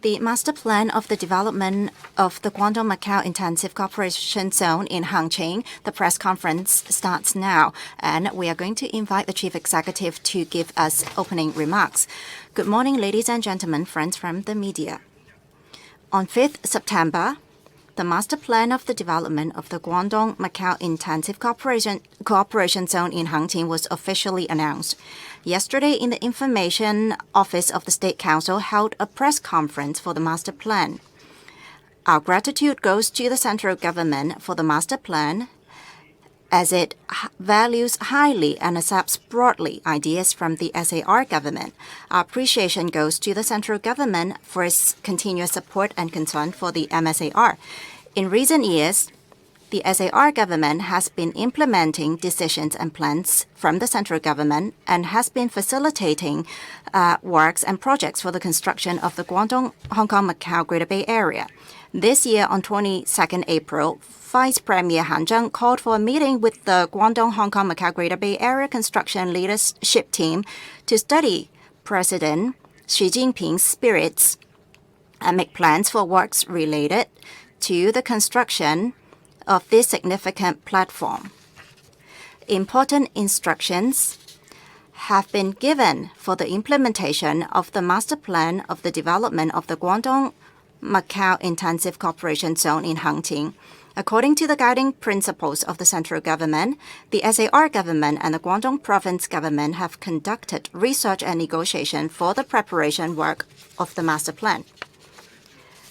The master plan of the development of the Guangdong-Macau Intensive Cooperation Zone in Hengqin, the press conference starts now, and we are going to invite the Chief Executive to give us opening remarks. Good morning, ladies and gentlemen, friends from the media. On 5th September, the master plan of the development of the Guangdong-Macau Intensive Cooperation Zone in Hengqin was officially announced. Yesterday, in the Information Office of the State Council held a press conference for the master plan. Our gratitude goes to the central government for the master plan, as it values highly and accepts broadly ideas from the SAR government. Our appreciation goes to the central government for its continuous support and concern for the MSAR. In recent years, the SAR government has been implementing decisions and plans from the central government and has been facilitating works and projects for the construction of the Guangdong, Hong Kong, Macau Greater Bay Area. This year, on 22nd April, Vice Premier Han Zheng called for a meeting with the Guangdong, Hong Kong, Macau Greater Bay Area construction leadership team to study President Xi Jinping's spirits and make plans for works related to the construction of this significant platform. Important instructions have been given for the implementation of the master plan of the development of the Guangdong-Macau Intensive Cooperation Zone in Hengqin. According to the guiding principles of the central government, the SAR government and the Guangdong province government have conducted research and negotiation for the preparation work of the master plan.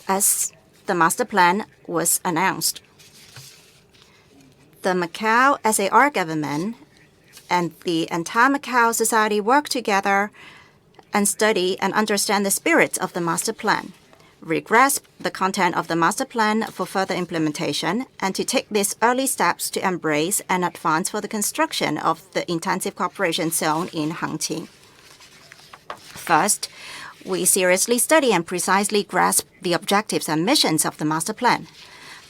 As the master plan was announced, the Macau SAR government and the entire Macau society work together and study and understand the spirits of the master plan, grasp the content of the master plan for further implementation, and to take these early steps to embrace and advance for the construction of the intensive cooperation zone in Hengqin. First, we seriously study and precisely grasp the objectives and missions of the master plan.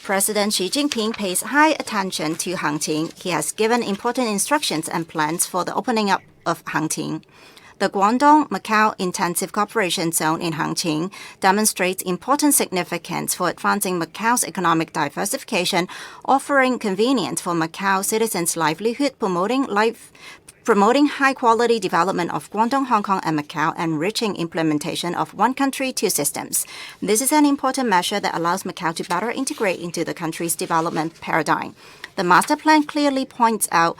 President Xi Jinping pays high attention to Hengqin. He has given important instructions and plans for the opening up of Hengqin. The Guangdong-Macau Intensive Cooperation Zone in Hengqin demonstrates important significance for advancing Macau's economic diversification, offering convenience for Macau citizens' livelihood, promoting high-quality development of Guangdong, Hong Kong, and Macau, and enriching implementation of one country, two systems. This is an important measure that allows Macau to better integrate into the country's development paradigm. The master plan clearly points out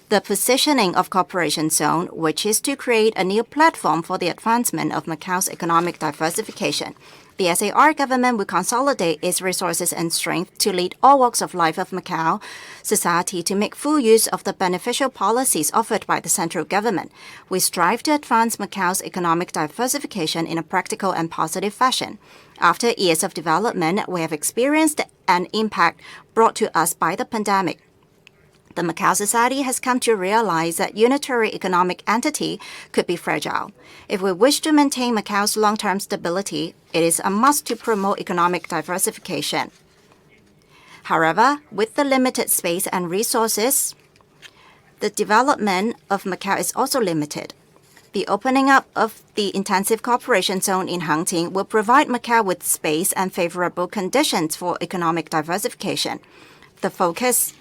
the positioning of cooperation zone, which is to create a new platform for the advancement of Macau's economic diversification. The SAR government will consolidate its resources and strength to lead all walks of life of Macau society to make full use of the beneficial policies offered by the central government. We strive to advance Macau's economic diversification in a practical and positive fashion. After years of development, we have experienced an impact brought to us by the pandemic. The Macau society has come to realize that unitary economic entity could be fragile. If we wish to maintain Macau's long-term stability, it is a must to promote economic diversification. However, with the limited space and resources, the development of Macau is also limited. The opening up of the intensive cooperation zone in Hengqin will provide Macau with space and favorable conditions for economic diversification. The focus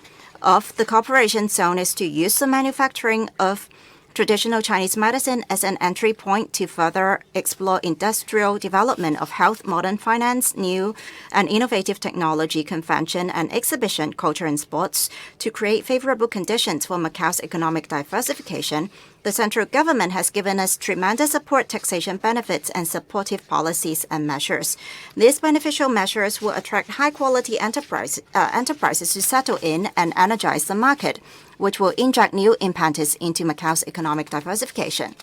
of the cooperation zone is to use the manufacturing of traditional Chinese medicine as an entry point to further explore industrial development of health, modern finance, new and innovative technology, convention and exhibition, culture and sports. To create favorable conditions for Macau's economic diversification, the central government has given us tremendous support, taxation benefits, and supportive policies and measures. These beneficial measures will attract high-quality enterprises to settle in and energize the market, which will inject new impetus into Macau's economic diversification.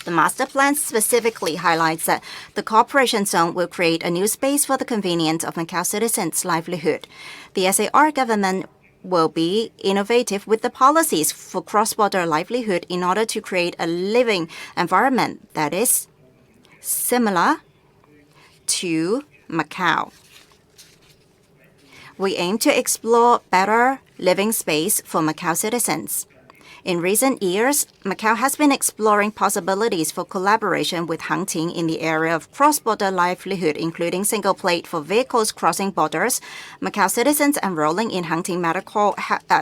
The master plan specifically highlights that the cooperation zone will create a new space for the convenience of Macau citizens' livelihood. The SAR government will be innovative with the policies for cross-border livelihood in order to create a living environment that is similar to Macau. We aim to explore better living space for Macau citizens. In recent years, Macau has been exploring possibilities for collaboration with Hengqin in the area of cross-border livelihood, including single plate for vehicles crossing borders, Macau citizens enrolling in Hengqin medical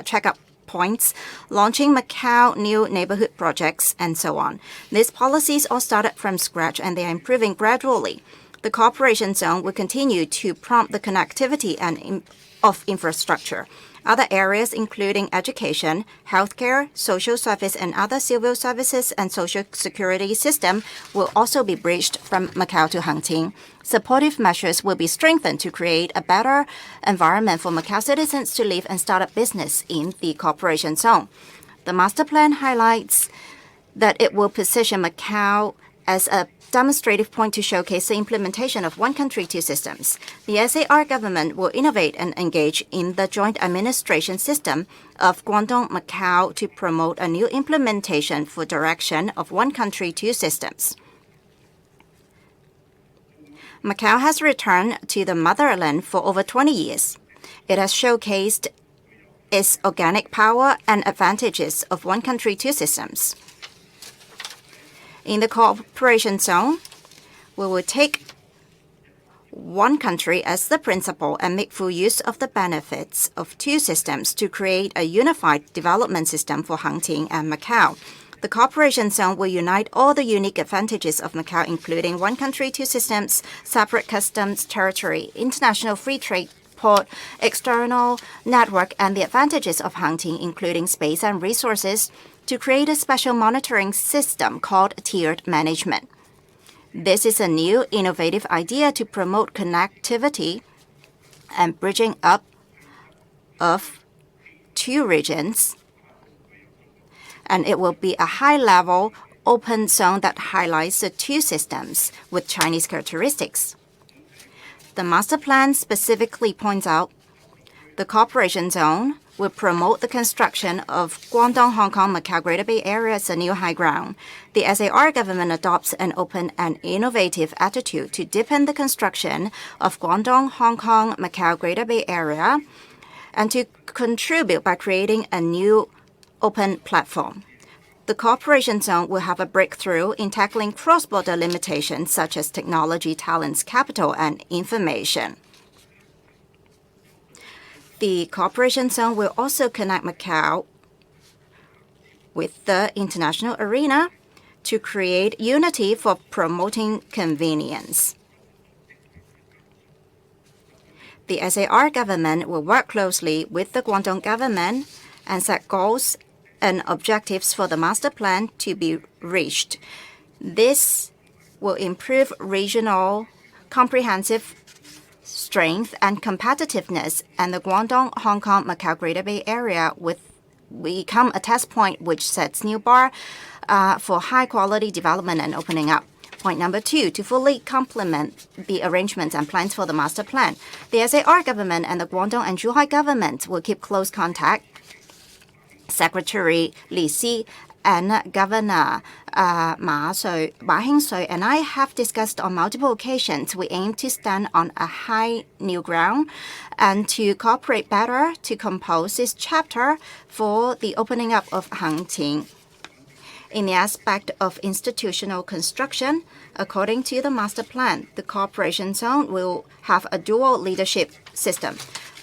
checkup points, launching Macau new neighborhood projects, and so on. These policies all started from scratch and they are improving gradually. The cooperation zone will continue to prompt the connectivity of infrastructure. Other areas including education, healthcare, social service, and other civil services and social security system will also be bridged from Macau to Hengqin. Supportive measures will be strengthened to create a better environment for Macau citizens to live and start a business in the cooperation zone. The master plan highlights that it will position Macau as a demonstrative point to showcase the implementation of one country, two systems. The SAR government will innovate and engage in the joint administration system of Guangdong, Macau to promote a new implementation for direction of one country, two systems. Macau has returned to the motherland for over 20 years. It has showcased its organic power and advantages of one country, two systems. In the cooperation zone, we will take one country as the principle and make full use of the benefits of two systems to create a unified development system for Hengqin and Macau. The cooperation zone will unite all the unique advantages of Macau, including one country, two systems, separate customs, territory, international free trade, port, external network, and the advantages of Hengqin, including space and resources, to create a special monitoring system called tiered management. This is a new innovative idea to promote connectivity and bridging up of two regions, and it will be a high-level open zone that highlights the two systems with Chinese characteristics. The master plan specifically points out the cooperation zone will promote the construction of Guangdong, Hong Kong, Macau Greater Bay Area as a new high ground. The SAR government adopts an open and innovative attitude to deepen the construction of Guangdong, Hong Kong, Macau Greater Bay Area and to contribute by creating a new open platform. The cooperation zone will have a breakthrough in tackling cross-border limitations such as technology, talents, capital, and information. The cooperation zone will also connect Macau with the international arena to create unity for promoting convenience. The SAR government will work closely with the Guangdong government and set goals and objectives for the master plan to be reached. This will improve regional comprehensive strength and competitiveness, and the Guangdong, Hong Kong, Macau Greater Bay Area will become a test point which sets new bar for high-quality development and opening up. Point number 2, to fully complement the arrangements and plans for the master plan. The SAR government and the Guangdong and Zhuhai governments will keep close contact. Secretary Li Xi and Governor Ma Heng and I have discussed on multiple occasions. We aim to stand on a high new ground and to cooperate better to compose this chapter for the opening up of Hengqin. In the aspect of institutional construction, according to the master plan, the cooperation zone will have a dual leadership system.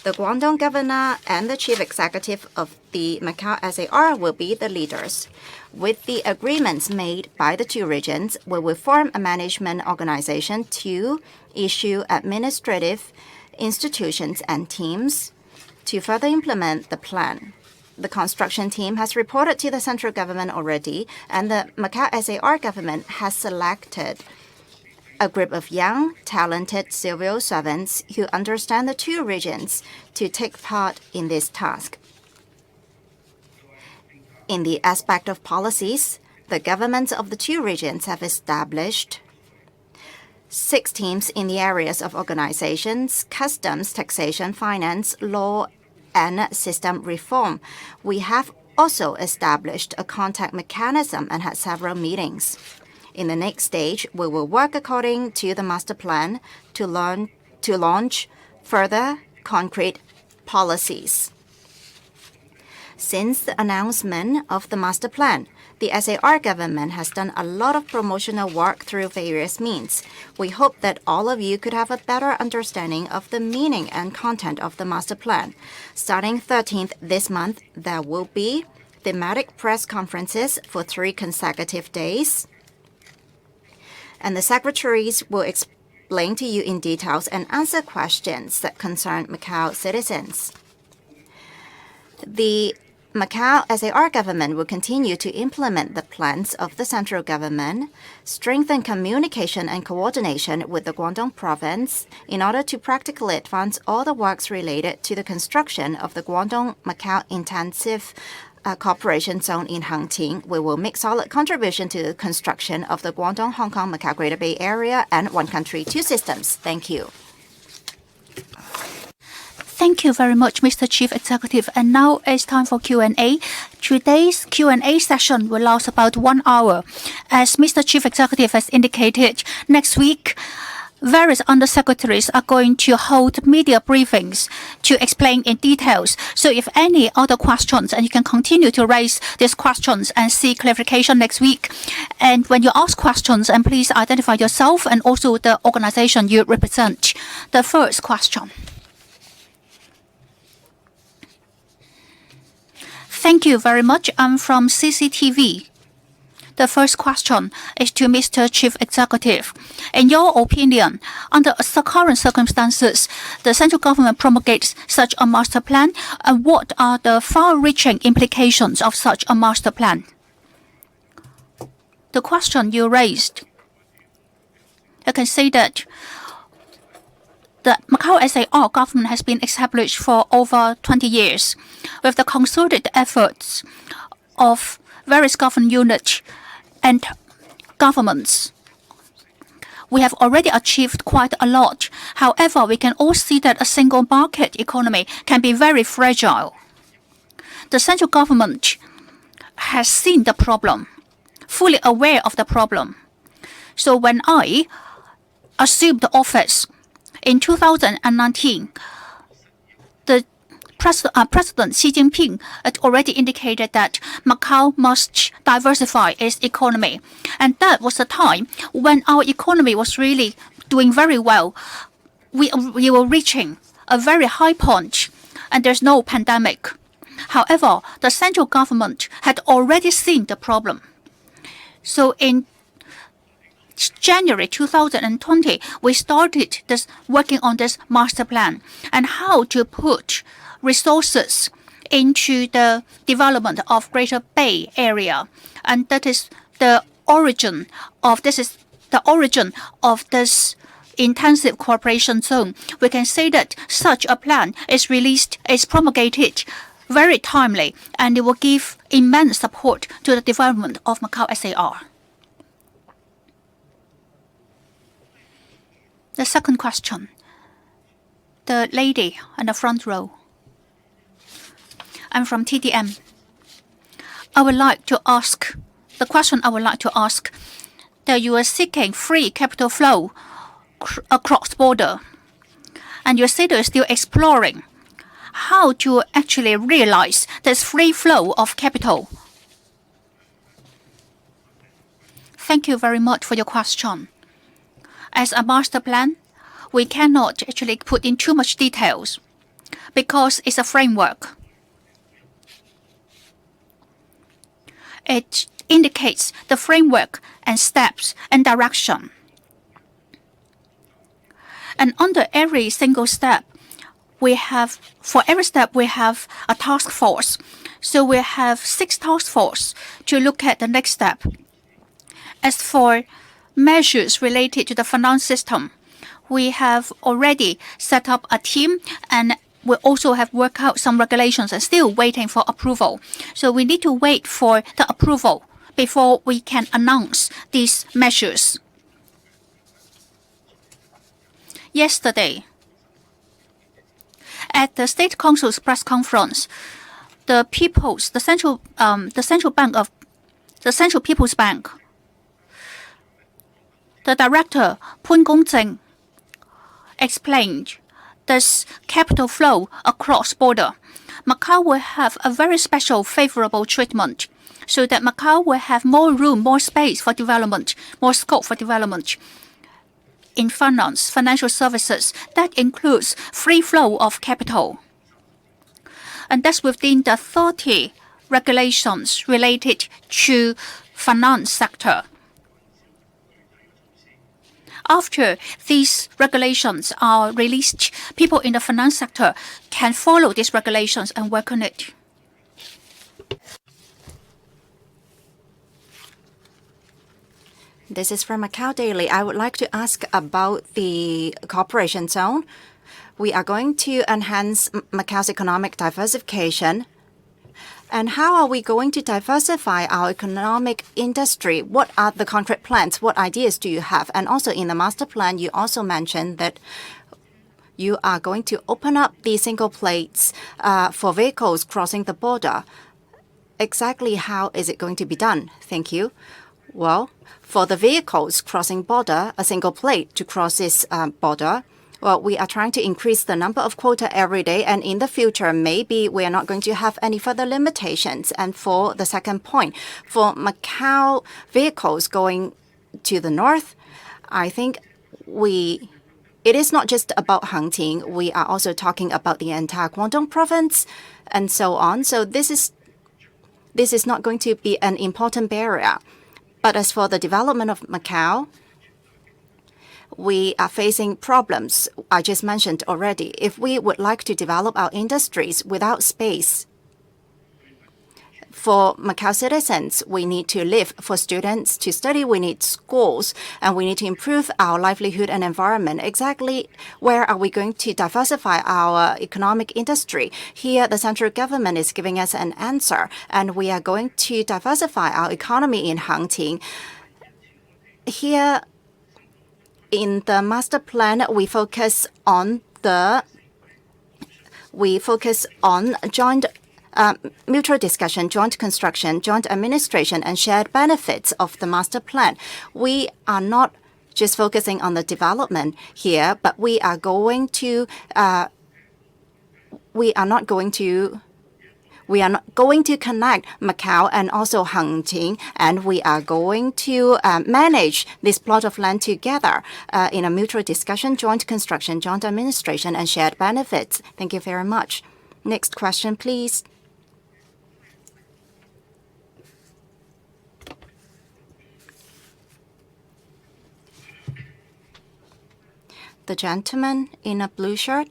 The Guangdong governor and the chief executive of the Macau SAR will be the leaders. With the agreements made by the two regions, we will form a management organization to issue administrative institutions and teams to further implement the plan. The construction team has reported to the central government already, and the Macau SAR government has selected a group of young, talented civil servants who understand the two regions to take part in this task. In the aspect of policies, the governments of the two regions have established 6 teams in the areas of organizations, customs, taxation, finance, law, and system reform. We have also established a contact mechanism and had several meetings. In the next stage, we will work according to the master plan to launch further concrete policies. Since the announcement of the master plan, the SAR government has done a lot of promotional work through various means. We hope that all of you could have a better understanding of the meaning and content of the master plan. Starting 13th this month, there will be thematic press conferences for 3 consecutive days, and the secretaries will explain to you in details and answer questions that concern Macau citizens. The Macau SAR government will continue to implement the plans of the central government, strengthen communication and coordination with the Guangdong province in order to practically advance all the works related to the construction of the Guangdong-Macau Intensive Cooperation Zone in Hengqin. We will make solid contribution to the construction of the Guangdong-Hong Kong-Macau Greater Bay Area and One Country, Two Systems. Thank you. Thank you very much, Mr. Chief Executive. And now it's time for Q&A. Today's Q&A session will last about 1 hour. As Mr. Chief Executive has indicated, next week, various undersecretaries are going to hold media briefings to explain in details. So if any other questions, and you can continue to raise these questions and seek clarification next week. And when you ask questions, and please identify yourself and also the organization you represent. The first question. Thank you very much. I'm from CCTV. The first question is to Mr. Chief Executive. In your opinion, under the current circumstances, the central government promulgates such a master plan, and what are the far-reaching implications of such a master plan? The question you raised, I can say that the Macau SAR government has been established for over 20 years. With the concerted efforts of various government units and governments, we have already achieved quite a lot. However, we can all see that a single market economy can be very fragile. The central government has seen the problem, fully aware of the problem. So when I assumed the office in 2019, the President Xi Jinping had already indicated that Macau must diversify its economy. And that was the time when our economy was really doing very well. We were reaching a very high point, and there's no pandemic. However, the central government had already seen the problem. So in January 2020, we started working on this master plan and how to put resources into the development of Greater Bay Area, and that is the origin of this intensive cooperation zone. We can say that such a plan is promulgated very timely, and it will give immense support to the development of Macau SAR. The second question, the lady on the front row. I'm from TDM. The question I would like to ask, that you are seeking free capital flow across border, and you say that you're still exploring how to actually realize this free flow of capital. Thank you very much for your question. As a master plan, we cannot actually put in too much details because it's a framework. It indicates the framework and steps and direction. And under every single step, for every step we have a task force. So we have 6 task force to look at the next step. As for measures related to the finance system, we have already set up a team, and we also have worked out some regulations and still waiting for approval. So we need to wait for the approval before we can announce these measures. Yesterday, at the State Council's press conference, the Central People's Bank, the director Pun Gongzeng explained this capital flow across border, Macau will have a very special favorable treatment, so that Macau will have more room, more space for development, more scope for development. In finance, financial services, that includes free flow of capital. And that's within the 30 regulations related to finance sector. After these regulations are released, people in the finance sector can follow these regulations and work on it. This is from Macau Daily. I would like to ask about the cooperation zone. We are going to enhance Macau's economic diversification. And how are we going to diversify our economic industry? What are the concrete plans? What ideas do you have? And also in the master plan, you also mentioned that you are going to open up the single plates for vehicles crossing the border. Exactly how is it going to be done? Thank you. Well, for the vehicles crossing border, a single plate to cross this border, well, we are trying to increase the number of quota every day, and in the future, maybe we are not going to have any further limitations. And for the second point, for Macau vehicles going to the north, I think it is not just about Hengqin. We are also talking about the entire Guangdong province and so on. So this is not going to be an important barrier. But as for the development of Macau, we are facing problems I just mentioned already. If we would like to develop our industries without space, for Macau citizens, we need to live. For students to study, we need schools, and we need to improve our livelihood and environment. Exactly where are we going to diversify our economic industry? Here, the central government is giving us an answer, and we are going to diversify our economy in Hengqin. Here, in the master plan, we focus on joint mutual discussion, joint construction, joint administration, and shared benefits of the master plan. We are not just focusing on the development here, but we are not going to connect Macau and also Hengqin, and we are going to manage this plot of land together in a mutual discussion, joint construction, joint administration, and shared benefits. Thank you very much. Next question, please. The gentleman in a blue shirt.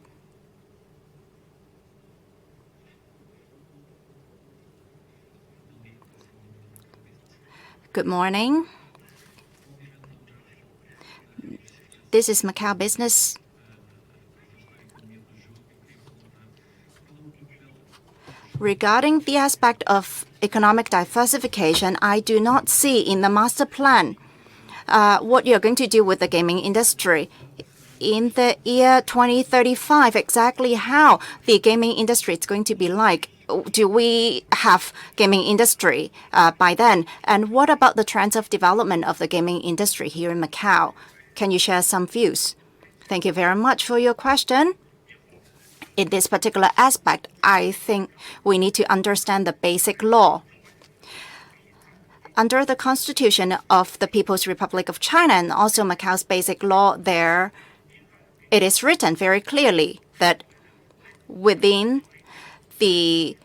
Good morning. This is Macau Business. Regarding the aspect of economic diversification, I do not see in the master plan what you're going to do with the gaming industry. In the year 2035, exactly how the gaming industry is going to be like. Do we have gaming industry by then? And what about the trends of development of the gaming industry here in Macau? Can you share some views? Thank you very much for your question. In this particular aspect, I think we need to understand the basic law. Under the Constitution of the People's Republic of China and also Macau's basic law there, it is written very clearly that within the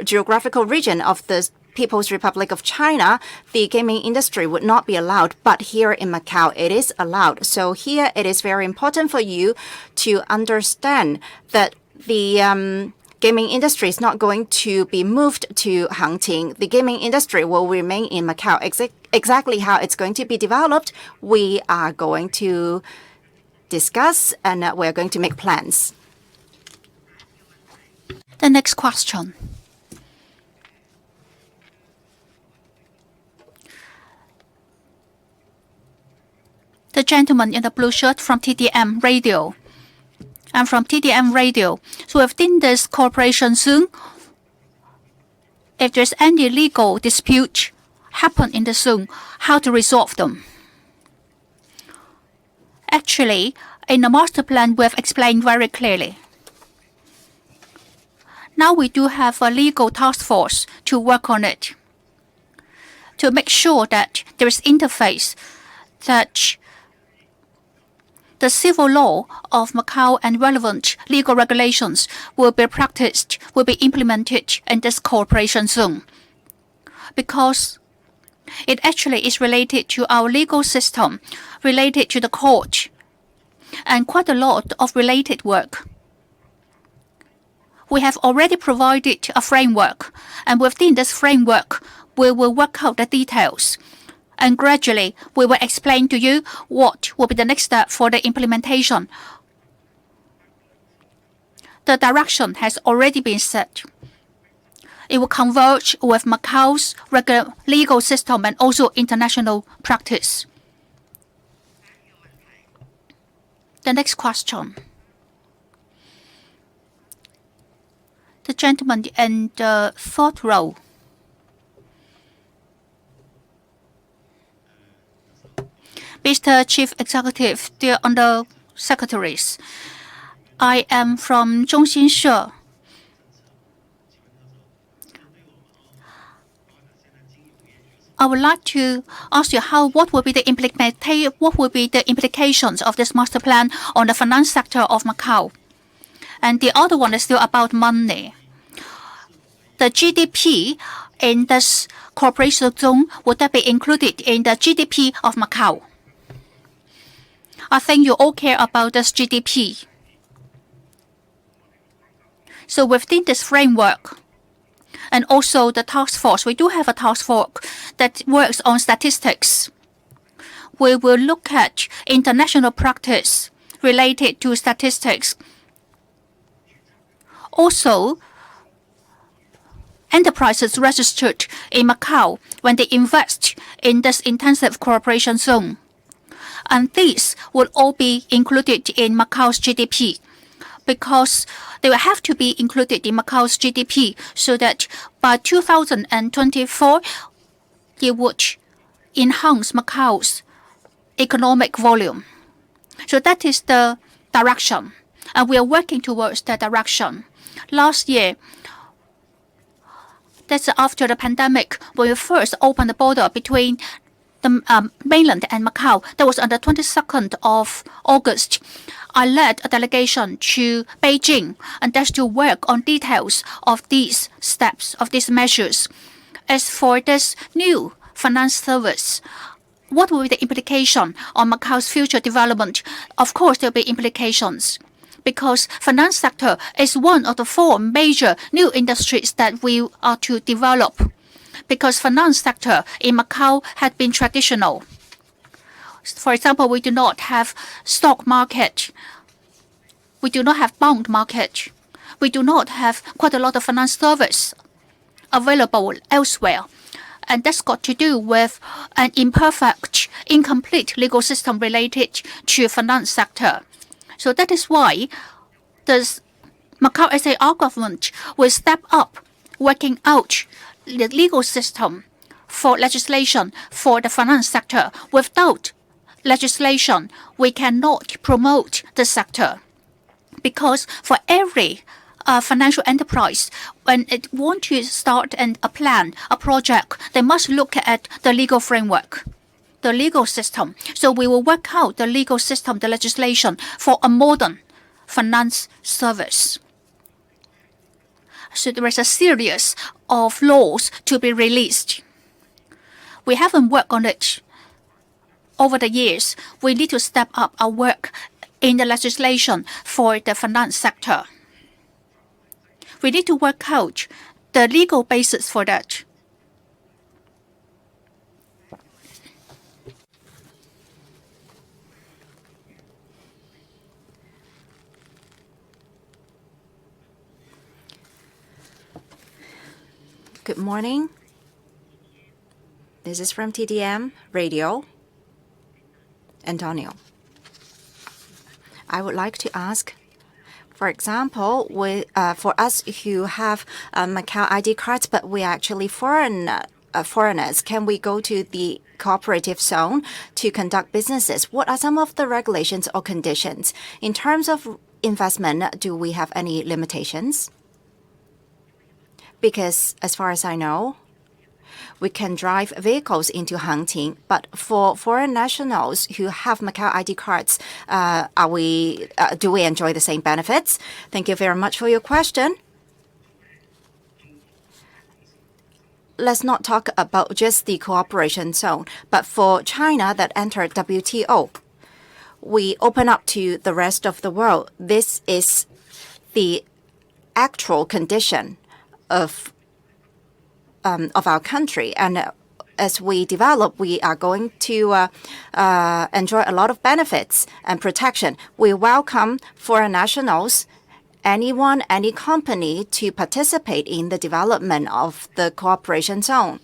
geographical region of the People's Republic of China, the gaming industry would not be allowed. But here in Macau, it is allowed. So here it is very important for you to understand that the gaming industry is not going to be moved to Hengqin. The gaming industry will remain in Macau. Exactly how it's going to be developed, we are going to discuss and we're going to make plans. The next question. The gentleman in the blue shirt from TDM Radio. I'm from TDM Radio. So within this cooperation zone, if there's any legal dispute happen in the zone, how to resolve them? Actually, In the master plan, we have explained very clearly. Now we do have a legal task force to work on it, to make sure that there is interface, that the civil law of Macau and relevant legal regulations will be practiced, will be implemented in this cooperation zone. Because it actually is related to our legal system, related to the court, and quite a lot of related work. We have already provided a framework, and within this framework, we will work out the details. And gradually, we will explain to you what will be the next step for the implementation. The direction has already been set. It will converge with Macau's regular legal system and also international practice. The next question. The gentleman in the fourth row. Mr. Chief Executive, dear Under Secretaries, I am from Zhongxin. I would like to ask you what will be the implications of this master plan on the finance sector of Macau. And the other one is still about money. The GDP in this cooperation zone, would that be included in the GDP of Macau? I think you all care about this GDP. So within this framework, and also the task force, we do have a task force that works on statistics. We will look at international practice related to statistics. Also, enterprises registered in Macau when they invest in this intensive cooperation zone. And these will all be included in Macau's GDP because they will have to be included in Macau's GDP so that by 2024, it would enhance Macau's economic volume. So that is the direction, and we are working towards that direction. Last year, that's after the pandemic, when we first opened the border between the mainland and Macau. That was on the 22nd of August. I led a delegation to Beijing, and that's to work on details of these steps, of these measures. As for this new finance service, what will be the implication on Macau's future development? Of course, there will be implications, because finance sector is one of the 4 major new industries that we are to develop. Because finance sector in Macau had been traditional. For example, we do not have stock market. We do not have bond market. We do not have quite a lot of finance service available elsewhere. And that's got to do with an imperfect, incomplete legal system related to finance sector. So that is why the Macau SAR government will step up working out the legal system for legislation for the finance sector. Without legislation, we cannot promote the sector. Because for every financial enterprise, when it wants to start a plan, a project, they must look at the legal framework, the legal system. So we will work out the legal system, the legislation for a modern finance service. So there is a series of laws to be released. We haven't worked on it over the years. We need to step up our work in the legislation for the finance sector. We need to work out the legal basis for that. Good morning. This is from TDM Radio. Antonio. I would like to ask, for example, for us who have Macau ID cards, but we are actually foreign foreigners, can we go to the cooperative zone to conduct businesses? What are some of the regulations or conditions? In terms of investment, do we have any limitations? Because as far as I know, we can drive vehicles into Hengqin, but for foreign nationals who have Macau ID cards, do we enjoy the same benefits? Thank you very much for your question. Let's not talk about just the cooperation zone, but for China that entered WTO, we open up to the rest of the world. This is the actual condition of our country, and as we develop, we are going to enjoy a lot of benefits and protection. We welcome foreign nationals, anyone, any company to participate in the development of the cooperation zone.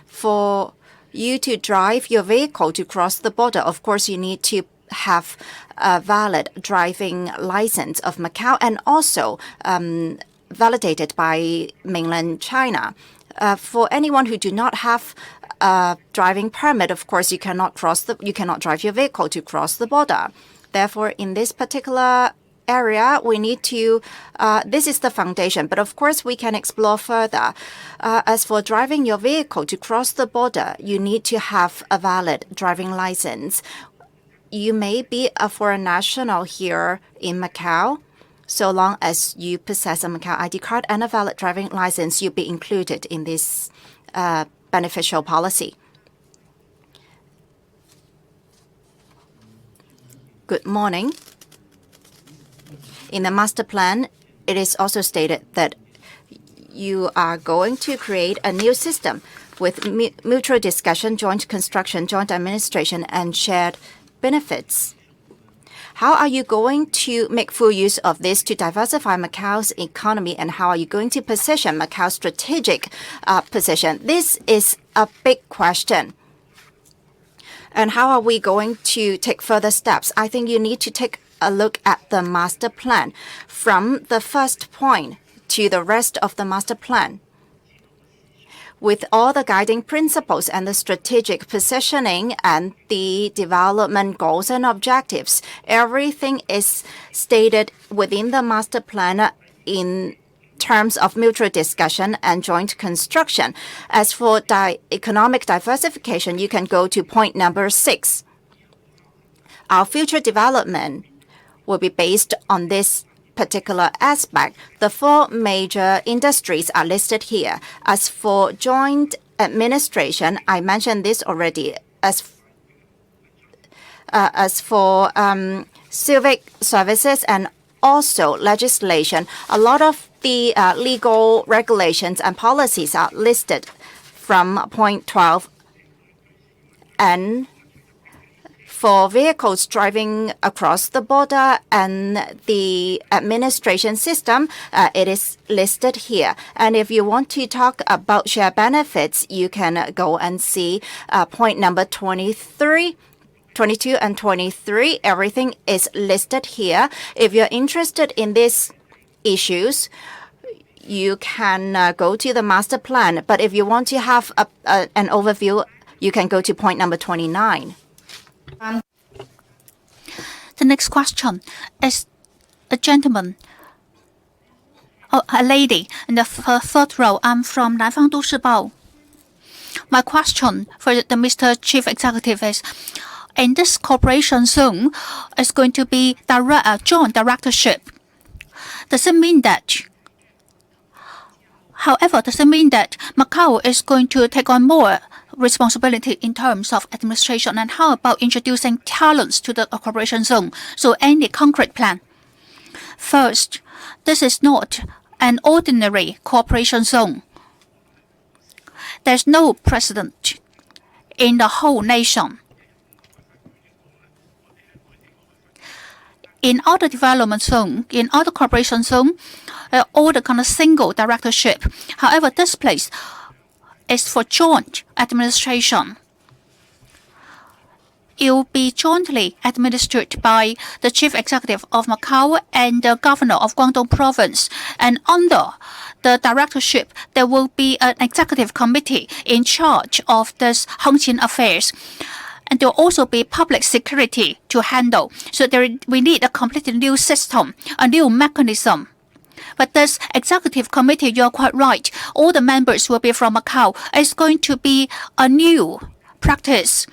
For you to drive your vehicle to cross the border, of course, you need to have a valid driving license of Macau and also validated by mainland China. For anyone who do not have a driving permit, of course, you cannot drive your vehicle to cross the border. Therefore, in this particular area, we need to, this is the foundation, but of course we can explore further. As for driving your vehicle to cross the border, you need to have a valid driving license. You may be a foreign national here in Macau. So long as you possess a Macau ID card and a valid driving license, you'll be included in this beneficial policy. Good morning. In the master plan, it is also stated that you are going to create a new system with mutual discussion, joint construction, joint administration, and shared benefits. How are you going to make full use of this to diversify Macau's economy, and how are you going to position Macau's strategic position? This is a big question. And how are we going to take further steps? I think you need to take a look at the master plan from the first point to the rest of the master plan. With all the guiding principles and the strategic positioning and the development goals and objectives, everything is stated within the master plan in terms of mutual discussion and joint construction. As for economic diversification, you can go to point number 6. Our future development will be based on this particular aspect. The 4 major industries are listed here. As for joint administration, I mentioned this already. As for civic services and also legislation, a lot of the legal regulations and policies are listed from point 12. And for vehicles driving across the border and the administration system, it is listed here. And if you want to talk about share benefits, you can go and see point number 23. 22 and 23, everything is listed here. If you're interested in these issues, you can go to the master plan. But if you want to have an overview, you can go to point number 29. The next question is a gentleman. A lady in the third row. I'm from Nanfang Dushibao. My question for the Mr. Chief Executive is, in this cooperation zone, is going to be joint directorship. Does it mean that? However, does it mean that Macau is going to take on more responsibility in terms of administration? And how about introducing talents to the cooperation zone? So any concrete plan? First, this is not an ordinary cooperation zone. There's no precedent in the whole nation. In other development zone, in other cooperation zone, all the kind of single directorship. However, this place is for joint administration. it will be jointly administered by the Chief Executive of Macau and the Governor of Guangdong Province. And under the directorship, there will be an executive committee in charge of this Hengqin affairs. And there will also be public security to handle. So we need a completely new system, a new mechanism. But this executive committee, you're quite right. All the members will be from Macau. It's going to be a new practice.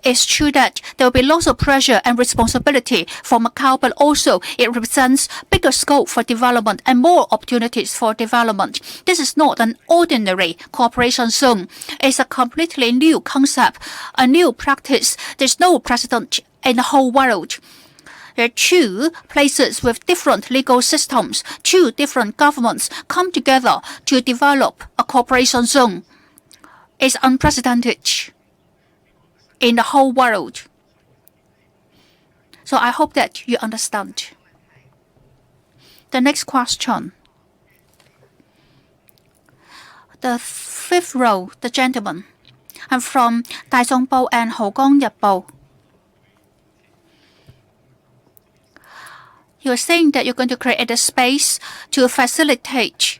It's true that there will be lots of pressure and responsibility for Macau, but also it represents bigger scope for development and more opportunities for development. This is not an ordinary cooperation zone. It's a completely new concept, a new practice. There's no precedent in the whole world. There are two places with different legal systems, two different governments come together to develop a cooperation zone. It's unprecedented in the whole world. So I hope that you understand. The next question. The fifth row, the gentleman. I'm from Daizhongbo and Hougang Yabou. You're saying that you're going to create a space to facilitate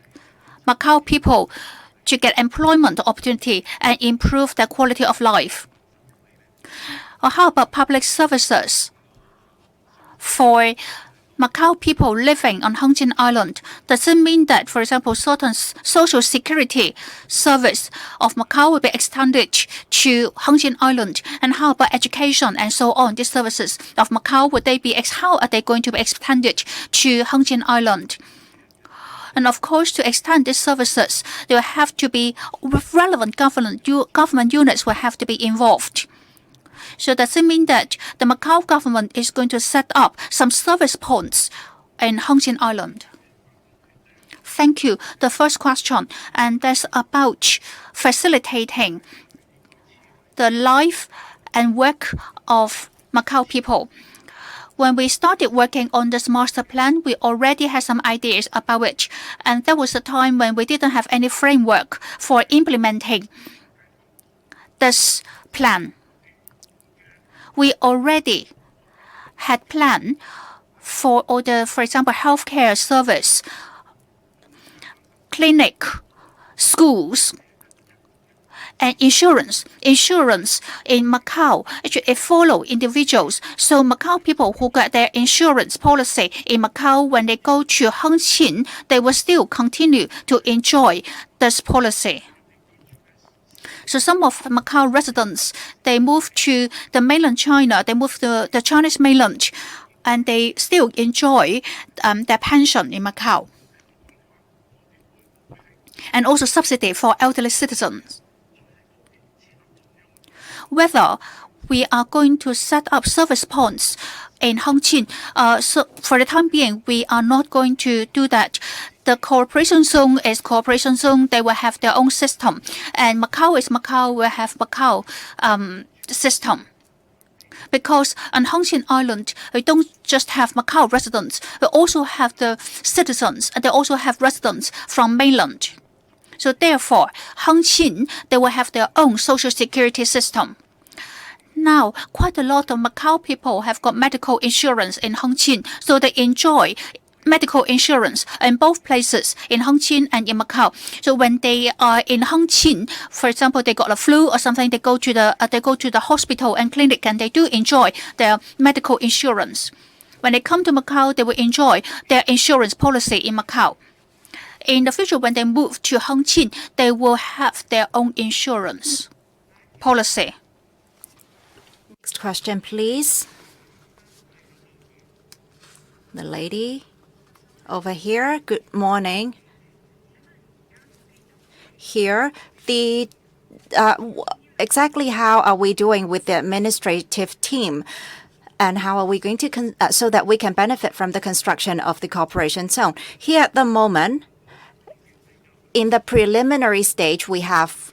Macau people to get employment opportunity and improve their quality of life. Or how about public services for Macau people living on Hengqin Island? Does it mean that, for example, certain social security service of Macau will be extended to Hengqin Island? And how about education and so on? These services of Macau, how are they going to be extended to Hengqin Island? And of course, to extend these services, there will have to be relevant government units will have to be involved. So does it mean that the Macau government is going to set up some service points in Hengqin Island? Thank you. The first question, and that's about facilitating the life and work of Macau people. When we started working on this master plan, we already had some ideas about it. And there was a time when we didn't have any framework for implementing this plan. We already had planned for all the, for example, healthcare service, clinic, schools, and insurance. Insurance in Macau, actually, it follows individuals. So Macau people who got their insurance policy in Macau, when they go to Hengqin, they will still continue to enjoy this policy. So some of Macau residents, they move to the mainland China, they move to the Chinese mainland, and they still enjoy their pension in Macau. And also subsidy for elderly citizens. Whether we are going to set up service points in Hengqin, so for the time being, we are not going to do that. The cooperation zone is cooperation zone. They will have their own system. And Macau is Macau, will have Macau system. Because on Hengqin Island, we don't just have Macau residents. We also have the citizens, and they also have residents from mainland. So therefore, Hengqin, they will have their own social security system. Now, quite a lot of Macau people have got medical insurance in Hengqin, so they enjoy medical insurance in both places, in Hengqin and in Macau. So when they are in Hengqin, for example, they got a flu or something, they go to the hospital and clinic, and they do enjoy their medical insurance. When they come to Macau, they will enjoy their insurance policy in Macau. In the future, when they move to Hengqin, they will have their own insurance policy. Next question, please. The lady over here. Good morning. Here, exactly how are we doing with the administrative team? And how are we going to so that we can benefit from the construction of the cooperation zone? Here at the moment, in the preliminary stage, we have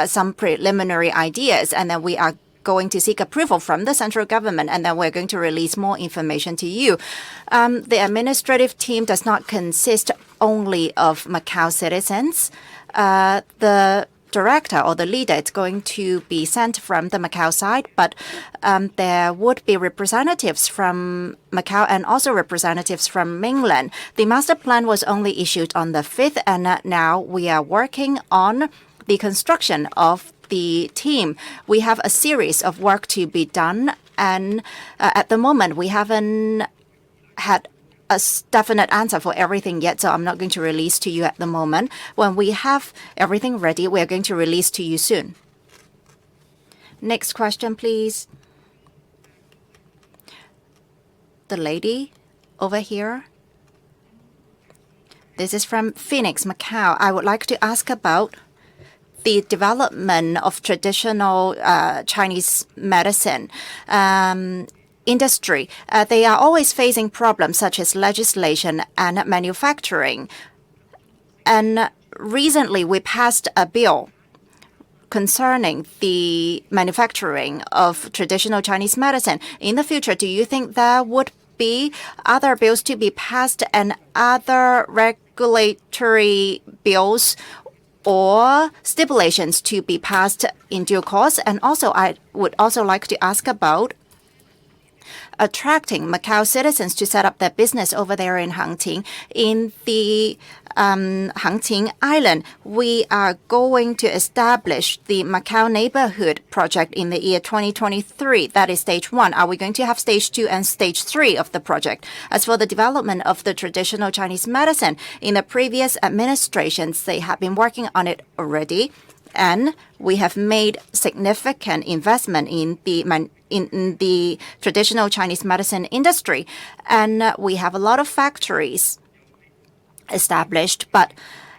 some preliminary ideas, and then we are going to seek approval from the central government, and then we're going to release more information to you. The administrative team does not consist only of Macau citizens. The director or the leader is going to be sent from the Macau side, but there would be representatives from Macau and also representatives from mainland. The master plan was only issued on the 5th, and now we are working on the construction of the team. We have a series of work to be done, and at the moment we haven't had a definite answer for everything yet, so I'm not going to release to you at the moment. When we have everything ready, we are going to release to you soon. Next question, please. The lady over here. This is from Phoenix, Macau. I would like to ask about the development of traditional Chinese medicine industry. They are always facing problems such as legislation and manufacturing. And recently we passed a bill concerning the manufacturing of traditional Chinese medicine. In the future, do you think there would be other bills to be passed and other regulatory bills or stipulations to be passed in due course? And also, I would also like to ask about attracting Macau citizens to set up their business over there in Hengqin. In the Hengqin Island, we are going to establish the Macau Neighborhood Project in the year 2023. That is stage 1. Are we going to have stage 2 and stage 3 of the project? As for the development of the traditional Chinese medicine, in the previous administrations, they have been working on it already. And we have made significant investment in the traditional Chinese medicine industry. And we have a lot of factories established, but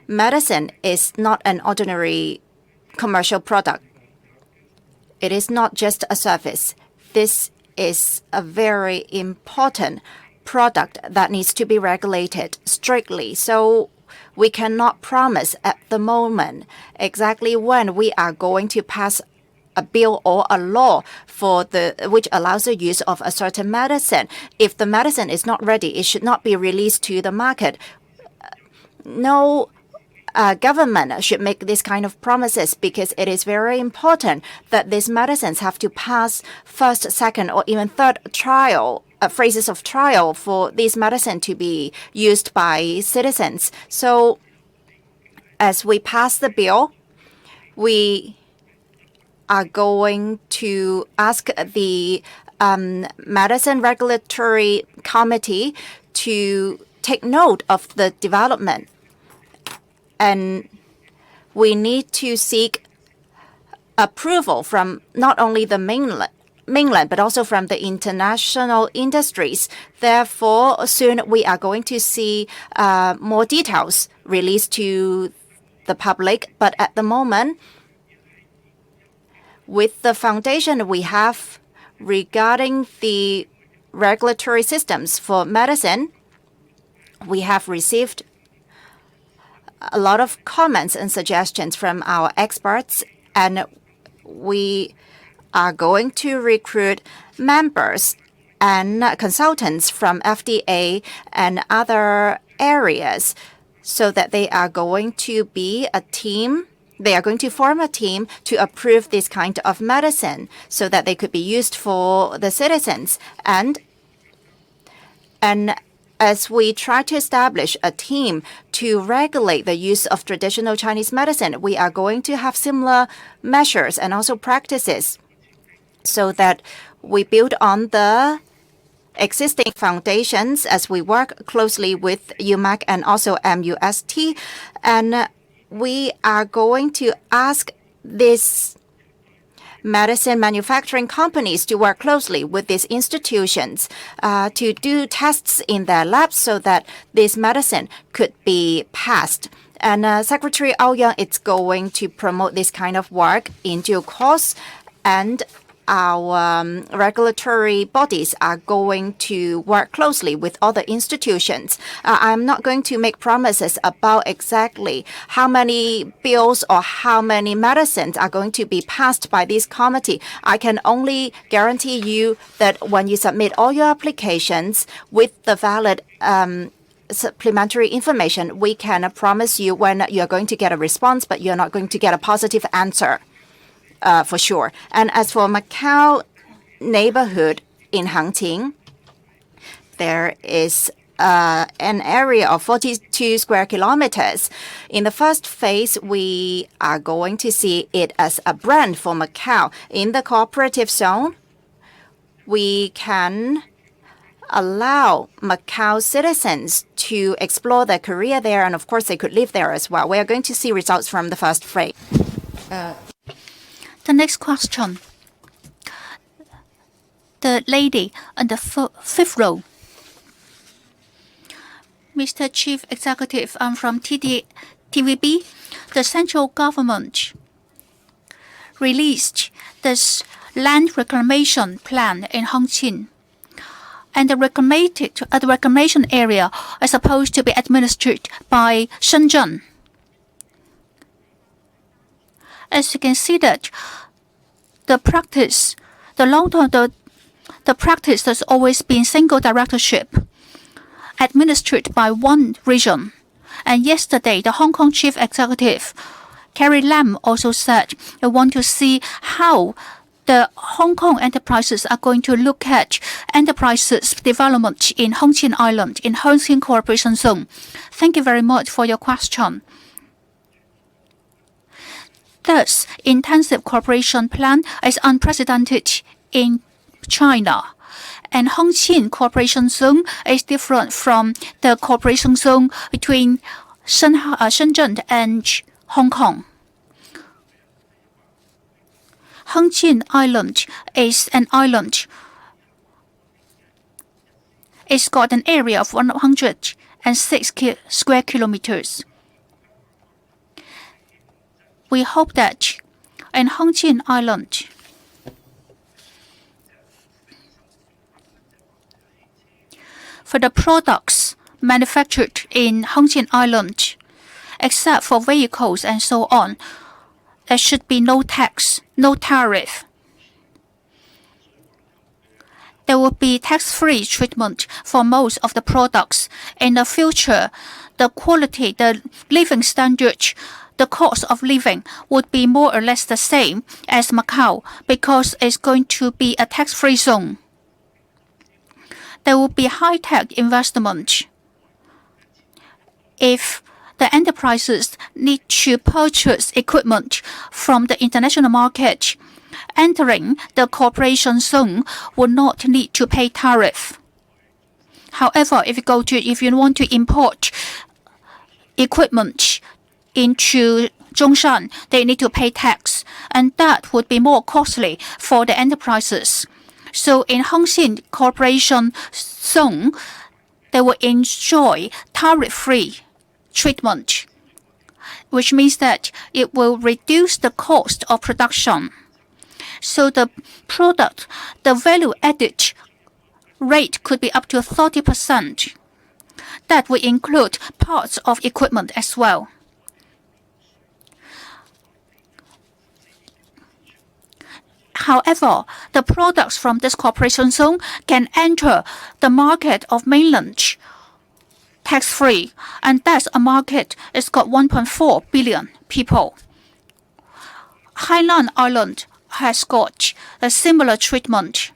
medicine is not an ordinary commercial product. It is not just a service. This is a very important product that needs to be regulated strictly. So we cannot promise at the moment exactly when we are going to pass a bill or a law which allows the use of a certain medicine. If the medicine is not ready, it should not be released to the market. No government should make this kind of promises, because it is very important that these medicines have to pass first, second, or even third trial phases of trial for this medicine to be used by citizens. So as we pass the bill, we are going to ask the Medicine Regulatory Committee to take note of the development. And we need to seek approval from not only the mainland, but also from the international industries. Therefore, soon we are going to see more details released to the public. But at the moment, with the foundation we have regarding the regulatory systems for medicine, we have received a lot of comments and suggestions from our experts, and we are going to recruit members and consultants from FDA and other areas, so that they are going to be a team. They are going to form a team to approve this kind of medicine so that they could be used for the citizens. And as we try to establish a team to regulate the use of traditional Chinese medicine, we are going to have similar measures and also practices, so that we build on the existing foundations as we work closely with UMAC and also MUST. And we are going to ask these medicine manufacturing companies to work closely with these institutions to do tests in their labs so that this medicine could be passed. And Secretary Aoyang is going to promote this kind of work in due course, and our regulatory bodies are going to work closely with other institutions. I'm not going to make promises about exactly how many bills or how many medicines are going to be passed by this committee. I can only guarantee you that when you submit all your applications with the valid supplementary information. We can promise you when you're going to get a response, but you're not going to get a positive answer for sure. And as for Macau neighborhood in Hengqin, there is an area of 42 square kilometers. In the first phase, we are going to see it as a brand for Macau. In the cooperative zone, we can allow Macau citizens to explore their career there, and of course, they could live there as well. We are going to see results from the first phase. The next question. The lady on the fifth row. Mr. Chief Executive, I'm from TVB. The central government released this land reclamation plan in Hengqin. And the reclamation area is supposed to be administered by Shenzhen. As you can see that the practice has always been single directorship, administered by one region. And yesterday, the Hong Kong Chief Executive, Carrie Lam, also said they want to see how the Hong Kong enterprises are going to look at enterprises development in Hengqin Island, in Hengqin Cooperation Zone. Thank you very much for your question. This intensive cooperation plan is unprecedented in China. And Hengqin Cooperation Zone is different from the cooperation zone between Shenzhen and Hong Kong. Hengqin Island is an island. It's got an area of 106 square kilometers. We hope that in Hengqin Island, for the products manufactured in Hengqin Island, except for vehicles and so on, there should be no tax, no tariff. There will be tax-free treatment for most of the products. In the future, the quality, the living standard, the cost of living would be more or less the same as Macau because it's going to be a tax-free zone. There will be high-tech investment. If the enterprises need to purchase equipment from the international market, entering the cooperation zone will not need to pay tariff. However, if you want to import equipment into Zhongshan, they need to pay tax, and that would be more costly for the enterprises. So in Hengqin Cooperation Zone, they will enjoy tariff-free treatment, which means that it will reduce the cost of production. So the product, the value added rate could be up to 30%. That will include parts of equipment as well. However, the products from this cooperation zone can enter the market of mainland tax-free, and that's a market. It's got 1.4 billion people. Hainan Island has got a similar treatment.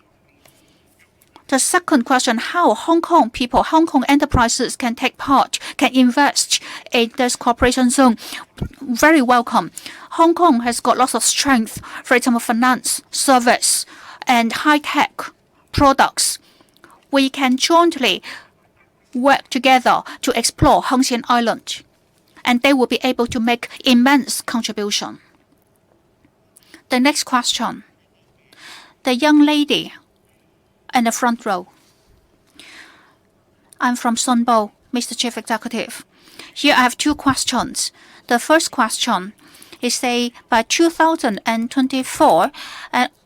The second question, how Hong Kong people, Hong Kong enterprises can take part, can invest in this cooperation zone. Very welcome. Hong Kong has got lots of strength, for example, finance, service, and high-tech products. We can jointly work together to explore Hengqin Island, and they will be able to make immense contribution. The next question. The young lady in the front row. I'm from Sunbo, Mr. Chief Executive. Here I have two questions. The first question is, say, by 2024,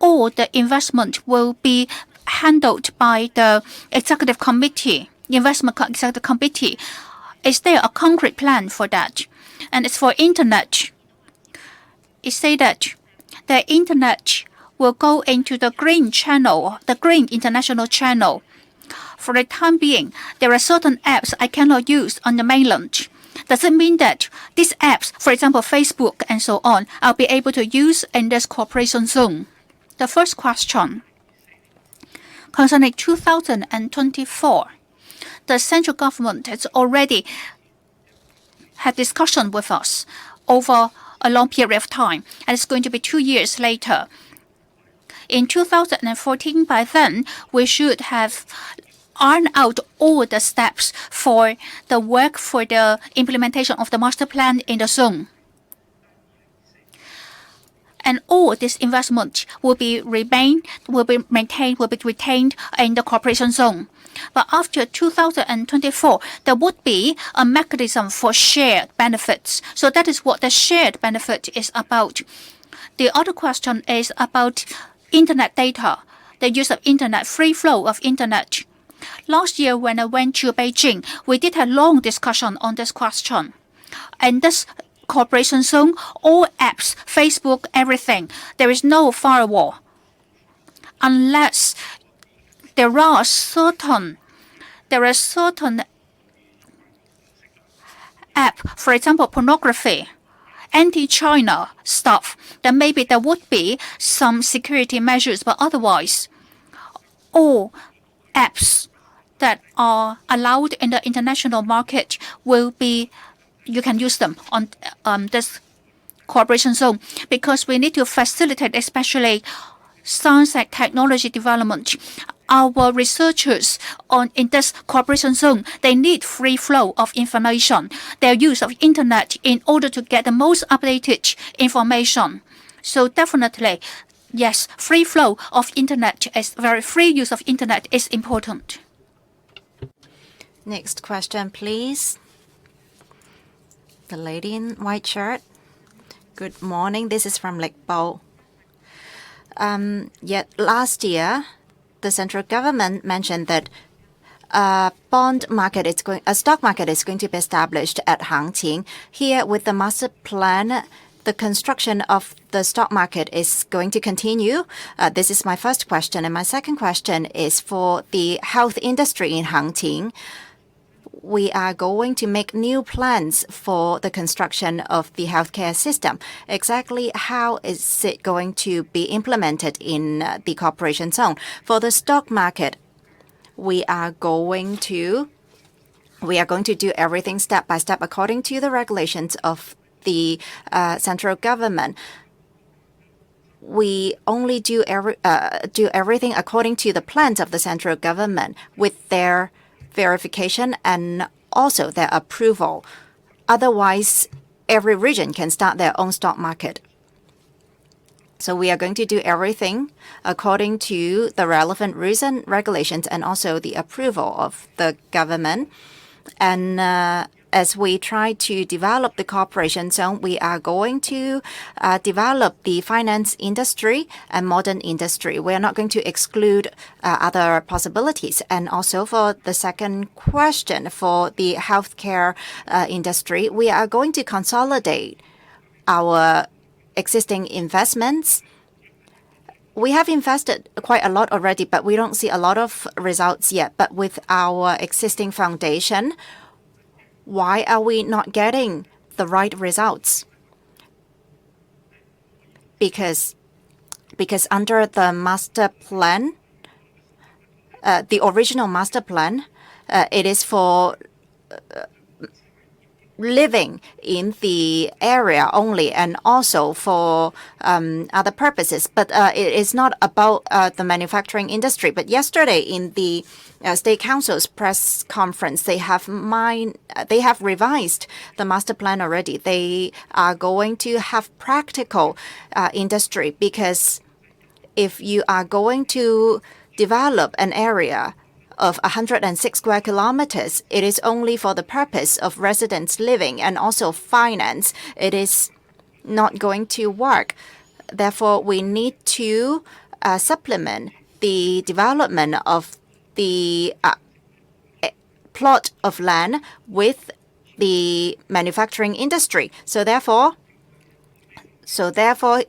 all the investment will be handled by the Executive Committee, Investment Executive Committee. Is there a concrete plan for that? And it's for Internet. It say that the Internet will go into the green channel, the green international channel. For the time being, there are certain apps I cannot use on the mainland. Does it mean that these apps, for example, Facebook and so on, I'll be able to use in this cooperation zone? The first question concerning 2024, the central government has already had discussion with us over a long period of time, and it's going to be 2 years later. In 2014, by then, we should have ironed out all the steps for the work for the implementation of the master plan in the zone. And all this investment will be maintained, will be retained in the cooperation zone. But after 2024, there would be a mechanism for shared benefits. So that is what the shared benefit is about. The other question is about internet data, the use of internet, free flow of internet. Last year, when I went to Beijing, we did a long discussion on this question. And this cooperation zone, all apps, Facebook, everything, there is no firewall. Unless there are certain app, for example, pornography, anti-China stuff, then maybe there would be some security measures, but otherwise, all apps that are allowed in the international market will be, you can use them on this cooperation zone, because we need to facilitate especially science and technology development. Our researchers in this cooperation zone, they need free flow of information, their use of internet in order to get the most updated information. So definitely, yes, free flow of internet free use of internet is important. Next question, please. The lady in white shirt. Good morning. This is from Lake Bao. Yet last year, the central government mentioned that a stock market is going to be established at Hengqin. Here, with the master plan, the construction of the stock market is going to continue. This is my first question. And my second question is for the health industry in Hengqin. We are going to make new plans for the construction of the healthcare system. Exactly how is it going to be implemented in the cooperation zone? For the stock market, we are going to do everything step by step according to the regulations of the central government. We only do everything according to the plans of the central government with their verification and also their approval. Otherwise, every region can start their own stock market. So we are going to do everything according to the relevant rules and regulations and also the approval of the government. And as we try to develop the cooperation zone, we are going to develop the finance industry and modern industry. We are not going to exclude other possibilities. And also for the second question, for the healthcare industry, we are going to consolidate our existing investments. We have invested quite a lot already, but we don't see a lot of results yet. But with our existing foundation, why are we not getting the right results? Because under the master plan, the original master plan, it is for living in the area only and also for other purposes. But it is not about the manufacturing industry. But yesterday in the State Council's press conference, they have revised the master plan already. They are going to have practical industry, because if you are going to develop an area of 106 square kilometers, it is only for the purpose of residents living and also finance. It is not going to work. Therefore, we need to supplement the development of the plot of land with the manufacturing industry. So therefore,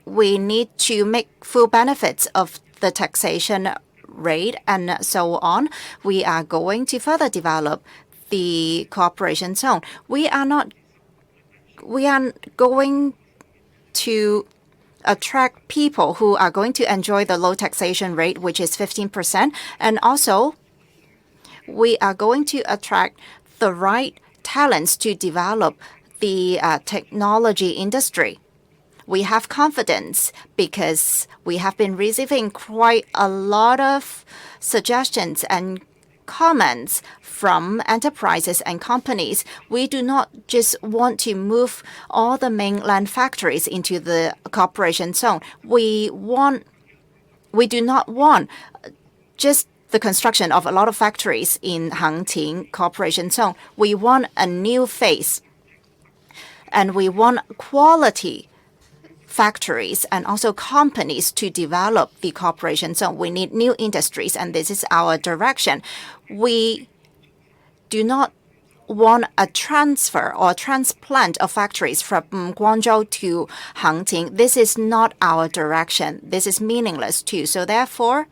we need to make full benefits of the taxation rate and so on, we are going to further develop the cooperation zone. We are going to attract people who are going to enjoy the low taxation rate, which is 15%, and also we are going to attract the right talents to develop the technology industry. We have confidence because we have been receiving quite a lot of suggestions and comments from enterprises and companies. We do not just want to move all the mainland factories into the cooperation zone. We do not want just the construction of a lot of factories in Hengqin cooperation zone. We want a new phase, and we want quality factories and also companies to develop the cooperation zone. We need new industries, and this is our direction. We do not want a transfer or transplant of factories from Guangzhou to Hengqin. This is not our direction. This is meaningless too. So therefore,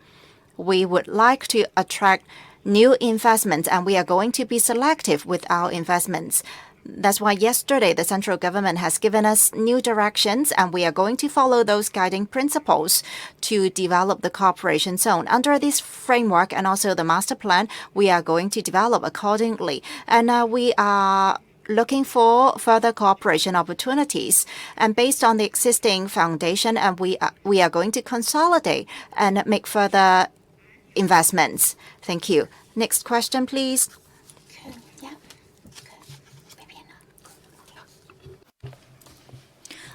we would like to attract new investments, and we are going to be selective with our investments. That's why yesterday the central government has given us new directions, and we are going to follow those guiding principles to develop the cooperation zone. Under this framework and also the master plan, we are going to develop accordingly. And we are looking for further cooperation opportunities. And based on the existing foundation, and we are going to consolidate and make further investments. Thank you. Next question, please.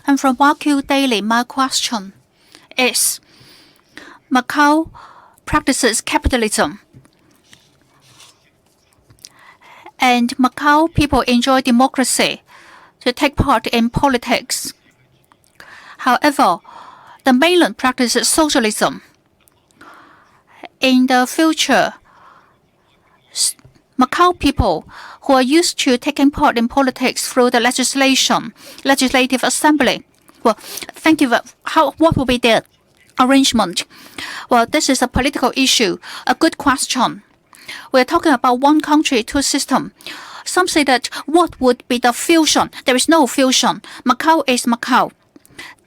And from Macau Daily, my question is, Macau practices capitalism, and Macau people enjoy democracy to take part in politics. However, the mainland practices socialism. In the future, Macau people who are used to taking part in politics through the legislative assembly. Well, thank you. What will be the arrangement? Well, this is a political issue. A good question. We're talking about one country, two system. Some say that what would be the fusion? There is no fusion. Macau is Macau.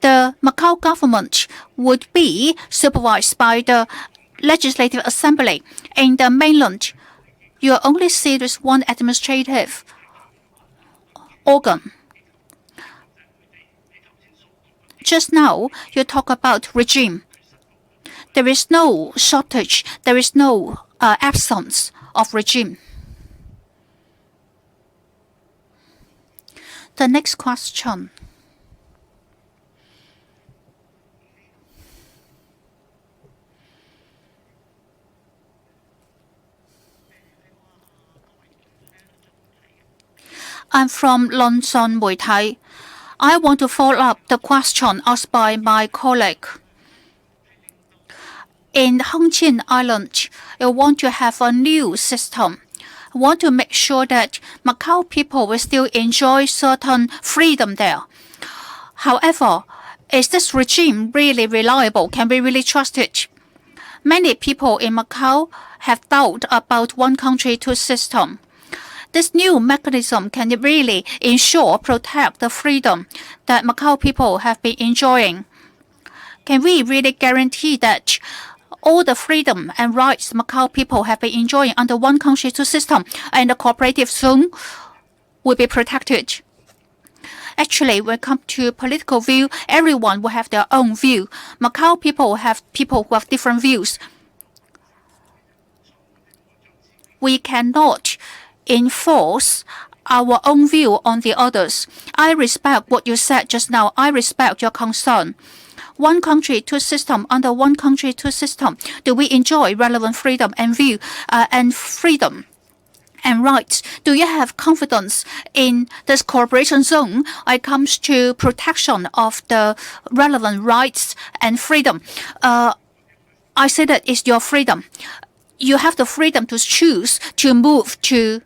The Macau government would be supervised by the legislative assembly. In the mainland, you only see this one administrative organ. Just now, you talk about regime. There is no shortage. There is no absence of regime. The next question. I'm from London媒體. I want to follow up the question asked by my colleague. In Hengqin Island, you want to have a new system. You want to make sure that Macau people will still enjoy certain freedom there. However, is this regime really reliable? Can we really trust it? Many people in Macau have doubt about one country, two system. This new mechanism can really ensure, protect the freedom that Macau people have been enjoying. Can we really guarantee that all the freedom and rights Macau people have been enjoying under one country, two system and the cooperative zone will be protected? Actually, when it comes to political view, everyone will have their own view. Macau people have people who have different views. We cannot enforce our own view on the others. I respect what you said just now. I respect your concern. One country, two system. Under one country, two system, do we enjoy relevant freedom and view and freedom and rights? Do you have confidence in this cooperation zone when it comes to protection of the relevant rights and freedom? I say that it's your freedom. You have the freedom to choose to move to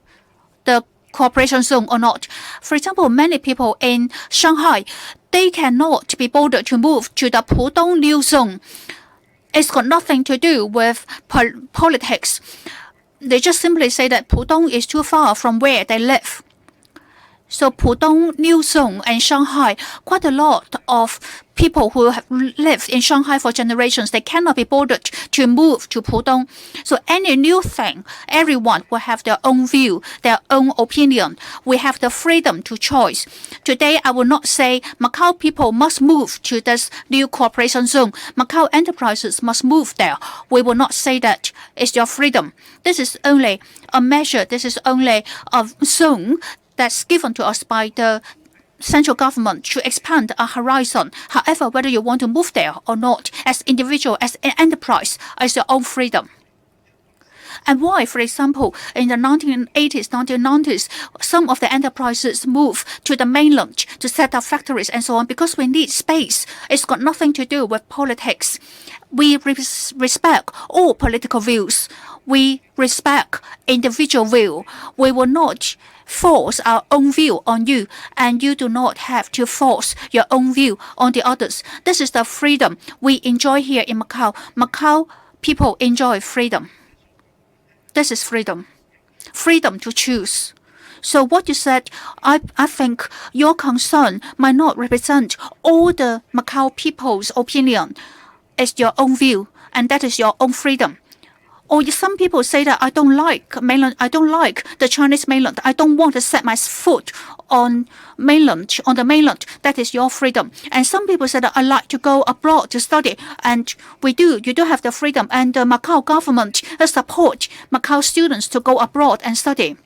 the cooperation zone or not. For example, many people in Shanghai, they cannot be bothered to move to the Pudong new zone. It's got nothing to do with politics. They just simply say that Pudong is too far from where they live. So Pudong, New Zone, and Shanghai, quite a lot of people who have lived in Shanghai for generations, they cannot be bothered to move to Pudong. So any new thing, everyone will have their own view, their own opinion. We have the freedom to choice. Today, I will not say Macau people must move to this new cooperation zone. Macau enterprises must move there. We will not say that. It's your freedom. This is only a measure. This is only a zone that's given to us by the central government to expand our horizon. However, whether you want to move there or not, as individual, as an enterprise, is your own freedom. And why, for example, in the 1980s, 1990s, some of the enterprises move to the mainland to set up factories and so on, because we need space. It's got nothing to do with politics. We respect all political views. We respect individual view. We will not force our own view on you, and you do not have to force your own view on the others. This is the freedom we enjoy here in Macau. Macau people enjoy freedom. This is freedom. Freedom to choose. So what you said, I think your concern might not represent all the Macau people's opinion. It's your own view, and that is your own freedom. Or some people say that I don't like mainland, I don't like the Chinese mainland, I don't want to set my foot on the mainland. That is your freedom. And some people say that I like to go abroad to study, and you do have the freedom. And the Macau government support Macau students to go abroad and study.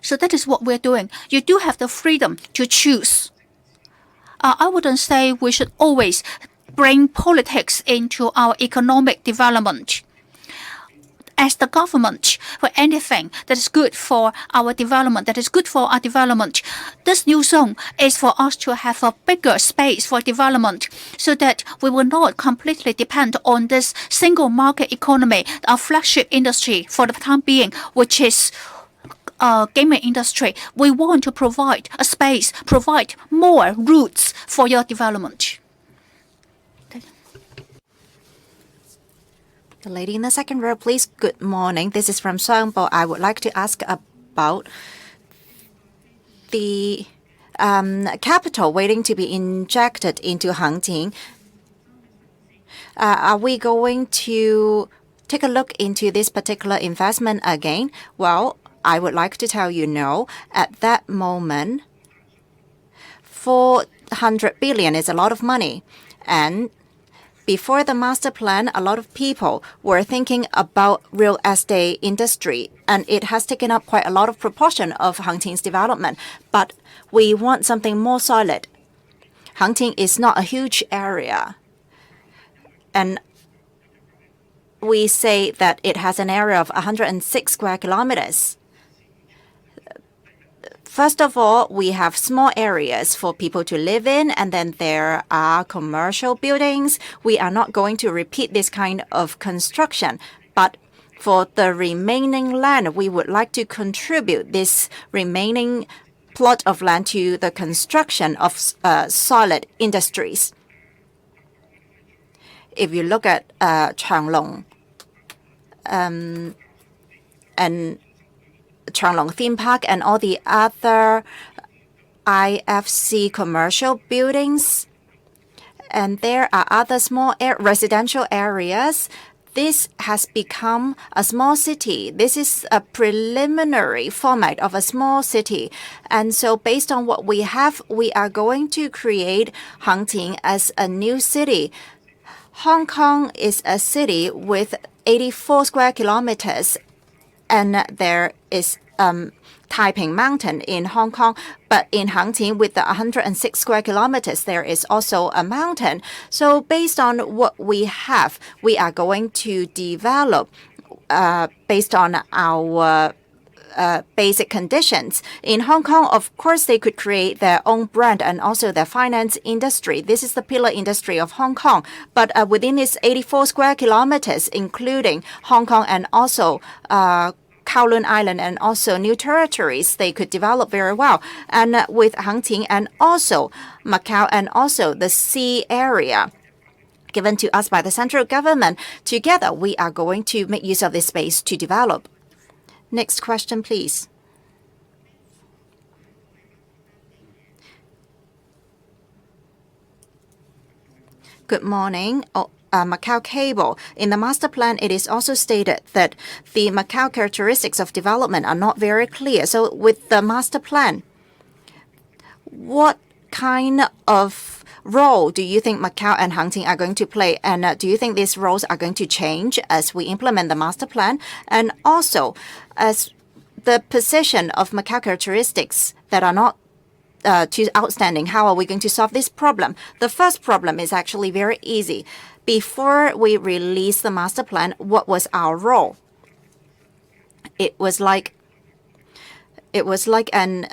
So that is what we're doing. You do have the freedom to choose. I wouldn't say we should always bring politics into our economic development. As the government, for anything that is good for our development, this new zone is for us to have a bigger space for development, so that we will not completely depend on this single market economy, our flagship industry for the time being, which is gaming industry. We want to provide a space, provide more routes for your development. The lady in the second row, please. Good morning. This is from Sangbo. I would like to ask about the capital waiting to be injected into Hengqin. Are we going to take a look into this particular investment again? Well, I would like to tell you no. At that moment, 400 billion is a lot of money. And before the master plan, a lot of people were thinking about real estate industry, and it has taken up quite a lot of proportion of Hengqin's development. But we want something more solid. Hengqin is not a huge area, and we say that it has an area of 106 square kilometers. First of all, we have small areas for people to live in, and then there are commercial buildings. We are not going to repeat this kind of construction, but for the remaining land, we would like to contribute this remaining plot of land to the construction of solid industries. If you look at Changlong and Changlong theme park and all the other IFC commercial buildings, and there are other small residential areas. This has become a small city. This is a preliminary format of a small city. And so based on what we have, we are going to create Hengqin as a new city. Hong Kong is a city with 84 square kilometers, and there is Taiping Mountain in Hong Kong, but in Hengqin with the 106 square kilometers, there is also a mountain. So based on what we have, we are going to develop based on our basic conditions. In Hong Kong, of course, they could create their own brand and also their finance industry. This is the pillar industry of Hong Kong. But within its 84 square kilometers, including Hong Kong and also Kowloon Island and also new territories, they could develop very well. And with Hengqin and also Macau and also the sea area, given to us by the central government. Together, we are going to make use of this space to develop. Next question, please. Good morning. Macau Cable. In the master plan, it is also stated that the Macau characteristics of development are not very clear. So with the master plan, what kind of role do you think Macau and Hengqin are going to play? And do you think these roles are going to change as we implement the master plan? And also, as the position of Macau characteristics that are not too outstanding, how are we going to solve this problem? The first problem is actually very easy. Before we release the master plan, what was our role? It was like an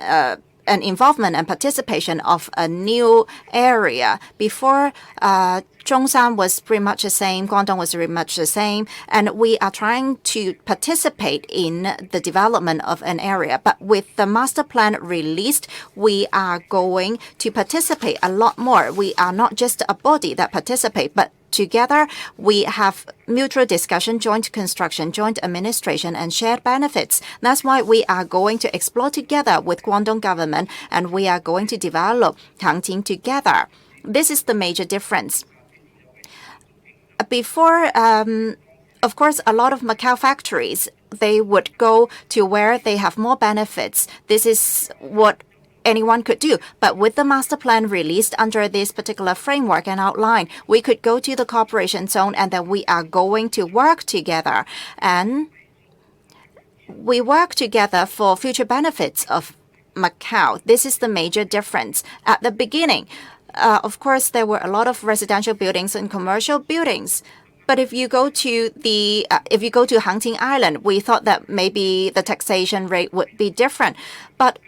involvement and participation of a new area. Before, Zhongshan was pretty much the same, Guangdong was pretty much the same, and we are trying to participate in the development of an area. But with the master plan released, we are going to participate a lot more. We are not just a body that participate, but together, we have mutual discussion, joint construction, joint administration, and shared benefits. That's why we are going to explore together with Guangdong government, and we are going to develop Hengqin together. This is the major difference. Before, of course, a lot of Macau factories, they would go to where they have more benefits. This is what anyone could do. But with the master plan released under this particular framework and outline, we could go to the cooperation zone, and then we are going to work together. And we work together for future benefits of Macau. This is the major difference. At the beginning, of course, there were a lot of residential buildings and commercial buildings. But if you go to Hengqin Island, we thought that maybe the taxation rate would be different. But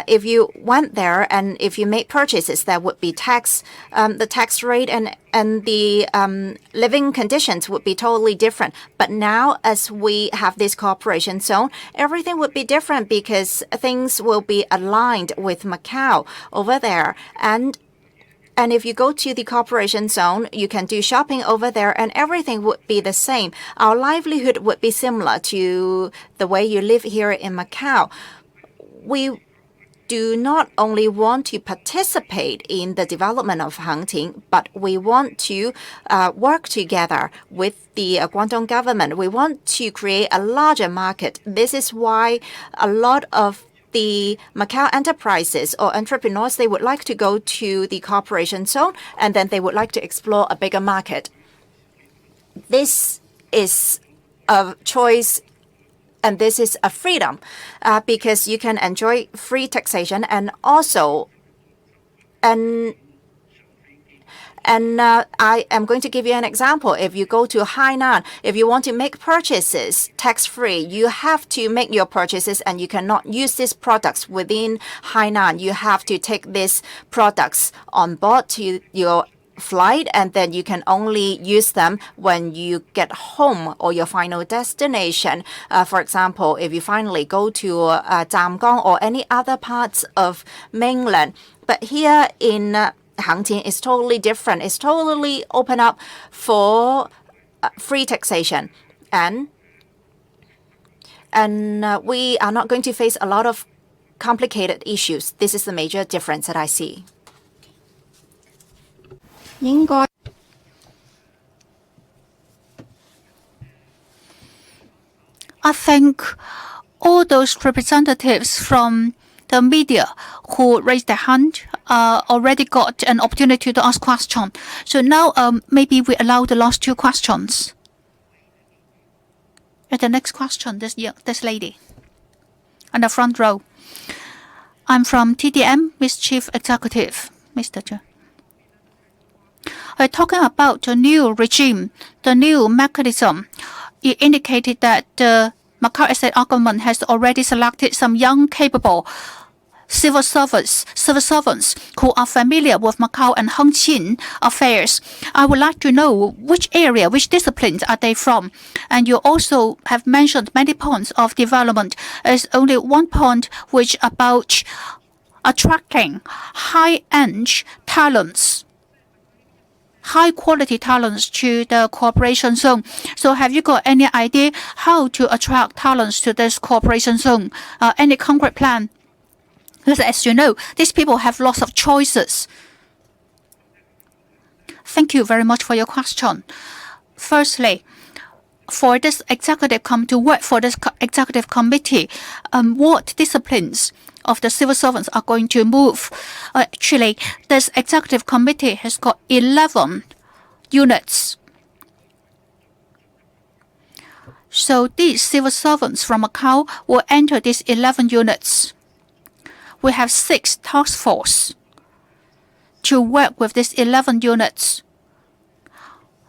if you went there and if you made purchases, there would be the tax rate and the living conditions would be totally different. But now, as we have this cooperation zone, everything would be different because things will be aligned with Macau over there. And if you go to the cooperation zone, you can do shopping over there and everything would be the same. Our livelihood would be similar to the way you live here in Macau. We do not only want to participate in the development of Hengqin, but we want to work together with the Guangdong government. We want to create a larger market. This is why a lot of the Macau enterprises or entrepreneurs, they would like to go to the cooperation zone and then they would like to explore a bigger market. This is a choice and this is a freedom because you can enjoy free taxation and also I am going to give you an example. If you go to Hainan, if you want to make purchases tax-free, you have to make your purchases and you cannot use these products within Hainan. You have to take these products on board to your flight and then you can only use them when you get home or your final destination. For example, if you finally go to Zhamgong or any other parts of mainland. But here in Hengqin is totally different. It's totally open up for free taxation. And we are not going to face a lot of complicated issues. This is the major difference that I see. I think all those representatives from the media who raised their hand already got an opportunity to ask questions. So now maybe we allow the last two questions. And the next question, this lady on the front row. I'm from TDM, Miss Chief Executive, Mr. Zhe. Talking about the new regime, the new mechanism, it indicated that the Macau State government has already selected some young, capable civil servants who are familiar with Macau and Hengqin affairs. I would like to know which area, which disciplines are they from? And you also have mentioned many points of development. There's only one point which about attracting high-end talents. high-quality talents to the cooperation zone. So have you got any idea how to attract talents to this cooperation zone? Any concrete plan? Because as you know, these people have lots of choices. Thank you very much for your question. Firstly, for this executive to work for this executive committee, what disciplines of the civil servants are going to move? Actually, this executive committee has got 11 units. So these civil servants from Macau will enter these 11 units. We have 6 task force to work with these 11 units.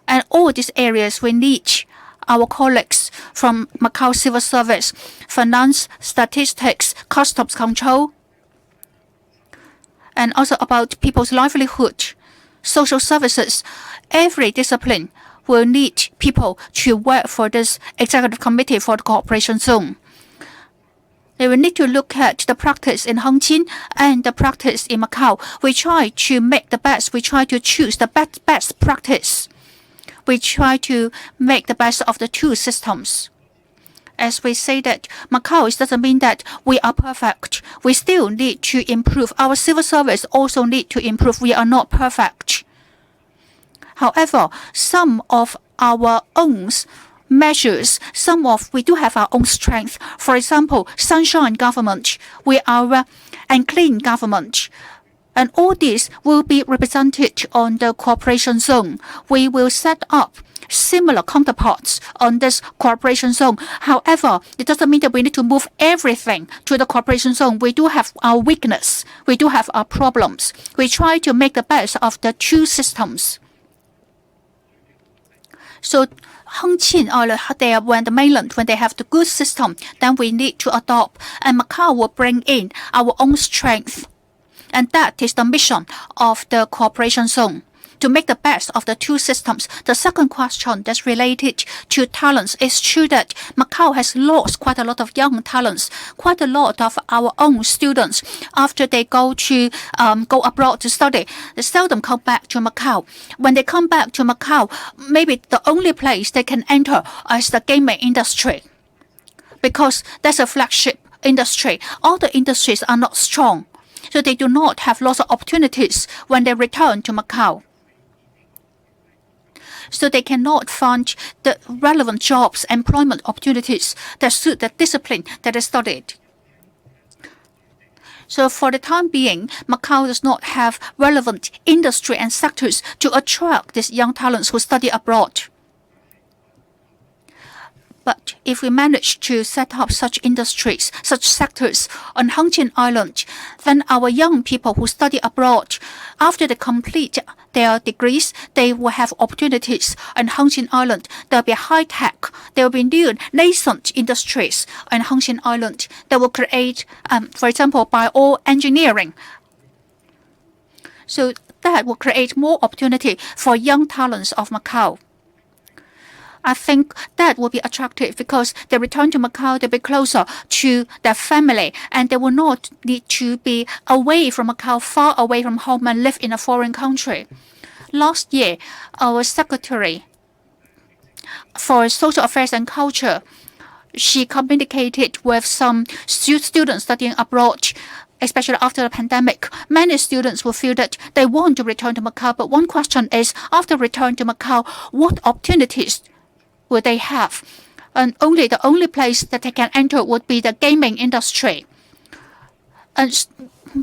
And all these areas we need our colleagues from Macau Civil Service, finance, statistics, customs control, and also about people's livelihood, social services. Every discipline will need people to work for this executive committee for the cooperation zone. They will need to look at the practice in Hengqin and the practice in Macau. We try to make the best. We try to choose the best practice. We try to make the best of the two systems. As we say that Macau, it doesn't mean that we are perfect. We still need to improve. Our civil service also need to improve. We are not perfect. However, some of our own measures, we do have our own strength. For example, sunshine government, we are and clean government. And all this will be represented on the cooperation zone. We will set up similar counterparts on this cooperation zone. However, it doesn't mean that we need to move everything to the cooperation zone. We do have our weakness. We do have our problems. We try to make the best of the two systems. So Hengqin when the mainland, when they have the good system, then we need to adopt. And Macau will bring in our own strength. And that is the mission of the cooperation zone, to make the best of the two systems. The second question that's related to talents is true that Macau has lost quite a lot of young talents. Quite a lot of our own students, after they go abroad to study, they seldom come back to Macau. When they come back to Macau, maybe the only place they can enter is the gaming industry, because that's a flagship industry. All the industries are not strong. So they do not have lots of opportunities when they return to Macau. So they cannot find the relevant jobs, employment opportunities that suit the discipline that they studied. So for the time being, Macau does not have relevant industry and sectors to attract these young talents who study abroad. But if we manage to set up such industries, such sectors on Hengqin Island, then our young people who study abroad, after they complete their degrees, they will have opportunities on Hengqin Island. There will be high tech. There will be new nascent industries on Hengqin Island that will create, for example, bioengineering. So that will create more opportunity for young talents of Macau. I think that will be attractive because they return to Macau, they'll be closer to their family, and they will not need to be away from Macau, far away from home, and live in a foreign country. Last year, our Secretary for Social Affairs and Culture, she communicated with some students studying abroad, especially after the pandemic. Many students will feel that they want to return to Macau, but one question is, after return to Macau, what opportunities will they have? And the only place that they can enter would be the gaming industry. And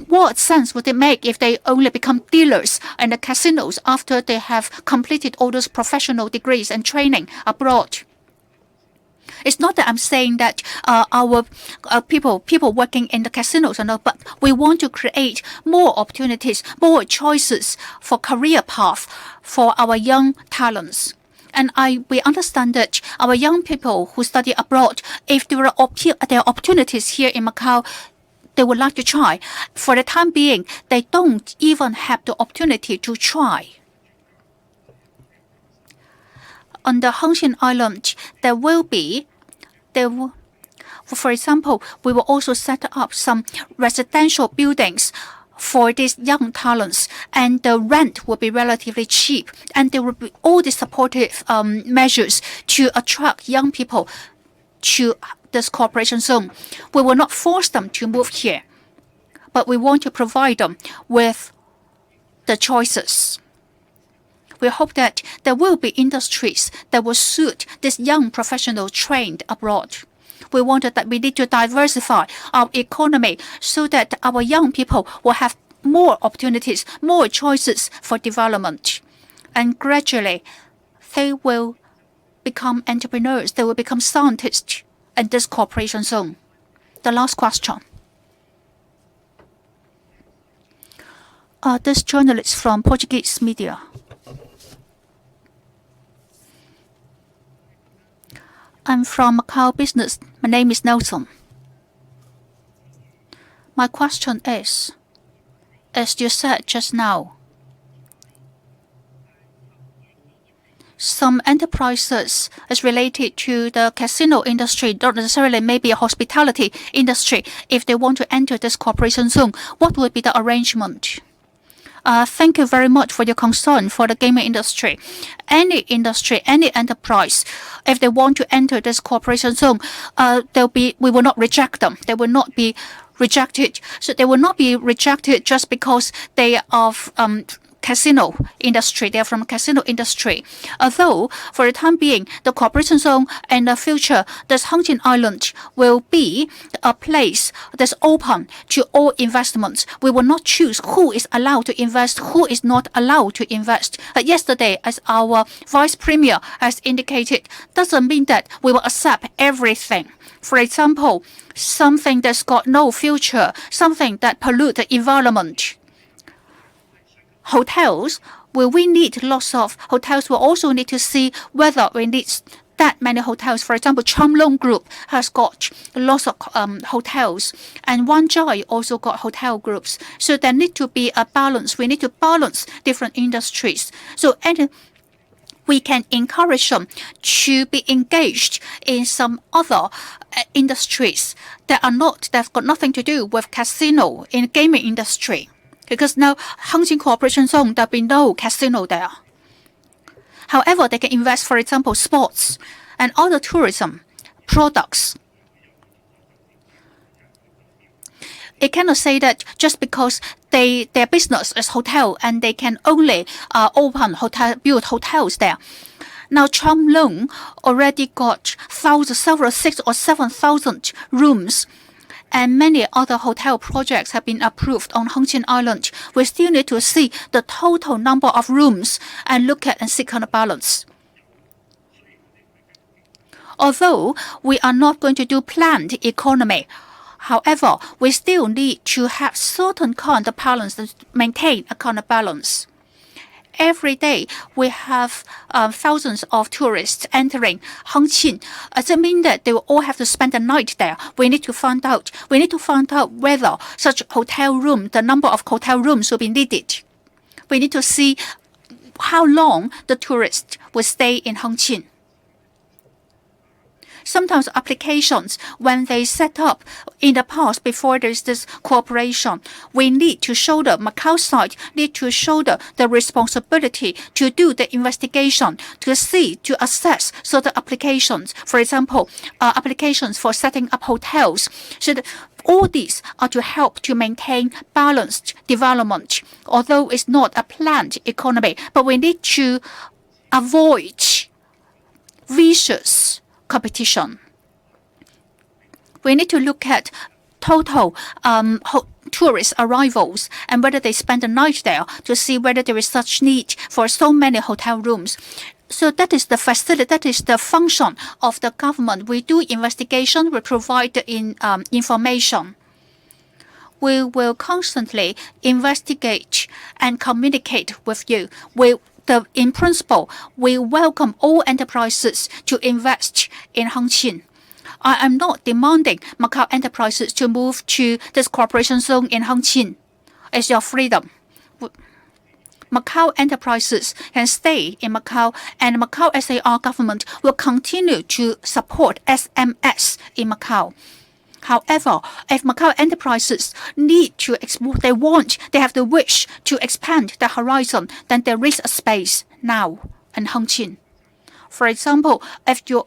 what sense would it make if they only become dealers in the casinos after they have completed all those professional degrees and training abroad? It's not that I'm saying that our people working in the casinos are not, but we want to create more opportunities, more choices for career path for our young talents. And we understand that our young people who study abroad, if there are opportunities here in Macau, they would like to try. For the time being, they don't even have the opportunity to try. On the Hengqin Island, for example, we will also set up some residential buildings for these young talents, and the rent will be relatively cheap, and there will be all the supportive measures to attract young people to this cooperation zone. We will not force them to move here, but we want to provide them with the choices. We hope that there will be industries that will suit this young professional trained abroad. We wanted that we need to diversify our economy so that our young people will have more opportunities, more choices for development. And gradually, they will become entrepreneurs, they will become scientists in this cooperation zone. The last question. This journalist from Portuguese media. I'm from Macau business. My name is Nelson. My question is, as you said just now, some enterprises is related to the casino industry, not necessarily maybe a hospitality industry. If they want to enter this cooperation zone, what would be the arrangement? Thank you very much for your concern for the gaming industry. Any industry, any enterprise, if they want to enter this cooperation zone, we will not reject them. They will not be rejected. So they will not be rejected just because they are casino industry. They are from casino industry. Although for the time being, the cooperation zone in the future, this Hengqin Island will be a place that's open to all investments. We will not choose who is allowed to invest, who is not allowed to invest. Yesterday, as our Vice Premier has indicated, doesn't mean that we will accept everything. For example, something that's got no future, something that pollute the environment. Hotels, will we need lots of hotels? We'll also need to see whether we need that many hotels. For example, Chomlong Group has got lots of hotels, and Wanjai also got hotel groups. So there need to be a balance. We need to balance different industries. So we can encourage them to be engaged in some other industries that have got nothing to do with casino in the gaming industry. Because now Hengqin Cooperation Zone, there'll be no casino there. However, they can invest, for example, sports and other tourism products. It cannot say that just because their business is hotel and they can only build hotels there. Now, Chomlong already got several 6,000 or 7,000 rooms, and many other hotel projects have been approved on Hengqin Island. We still need to see the total number of rooms and look at and seek on a balance. Although we are not going to do planned economy, however, we still need to have certain kind of balance to maintain a kind of balance. Every day we have thousands of tourists entering Hengqin. Does it mean that they will all have to spend the night there? We need to find out. We need to find out whether such hotel room, the number of hotel rooms will be needed. We need to see how long the tourists will stay in Hengqin. Sometimes applications, when they set up in the past before there's this cooperation, we need to shoulder, Macau side need to shoulder the responsibility to do the investigation, to see, to assess certain applications. For example, applications for setting up hotels. So all these are to help to maintain balanced development, although it's not a planned economy, but we need to avoid vicious competition. We need to look at total tourist arrivals and whether they spend the night there to see whether there is such need for so many hotel rooms. So that is the facility, that is the function of the government. We do investigation, we provide the information. We will constantly investigate and communicate with you. In principle, we welcome all enterprises to invest in Hengqin. I am not demanding Macau enterprises to move to this cooperation zone in Hengqin. It's your freedom. Macau enterprises can stay in Macau, and Macau SAR government will continue to support SMS in Macau. However, if Macau enterprises need to export, they have the wish to expand the horizon, then there is a space now in Hengqin. For example, if your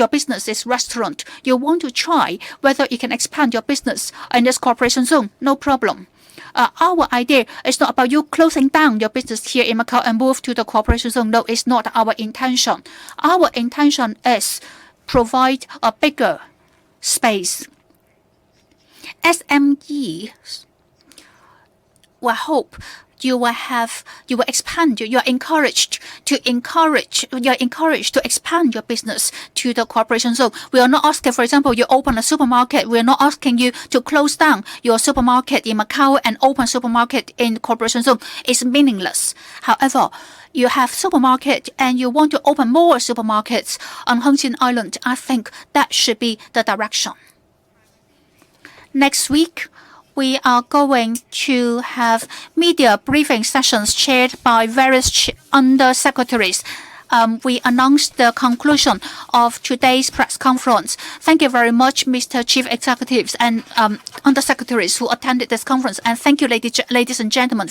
business is restaurant, you want to try whether you can expand your business in this cooperation zone, no problem. Our idea is not about you closing down your business here in Macau and move to the cooperation zone. No, it's not our intention. Our intention is provide a bigger space. SME will hope you will expand. You're encouraged to expand your business to the cooperation zone. We are not asking, for example, you open a supermarket. We are not asking you to close down your supermarket in Macau and open supermarket in the cooperation zone. It's meaningless. However, you have supermarket and you want to open more supermarkets on Hengqin Island. I think that should be the direction. Next week, we are going to have media briefing sessions chaired by various undersecretaries. We announced the conclusion of today's press conference. Thank you very much, Mr. Chief Executives and undersecretaries who attended this conference. And thank you, ladies and gentlemen.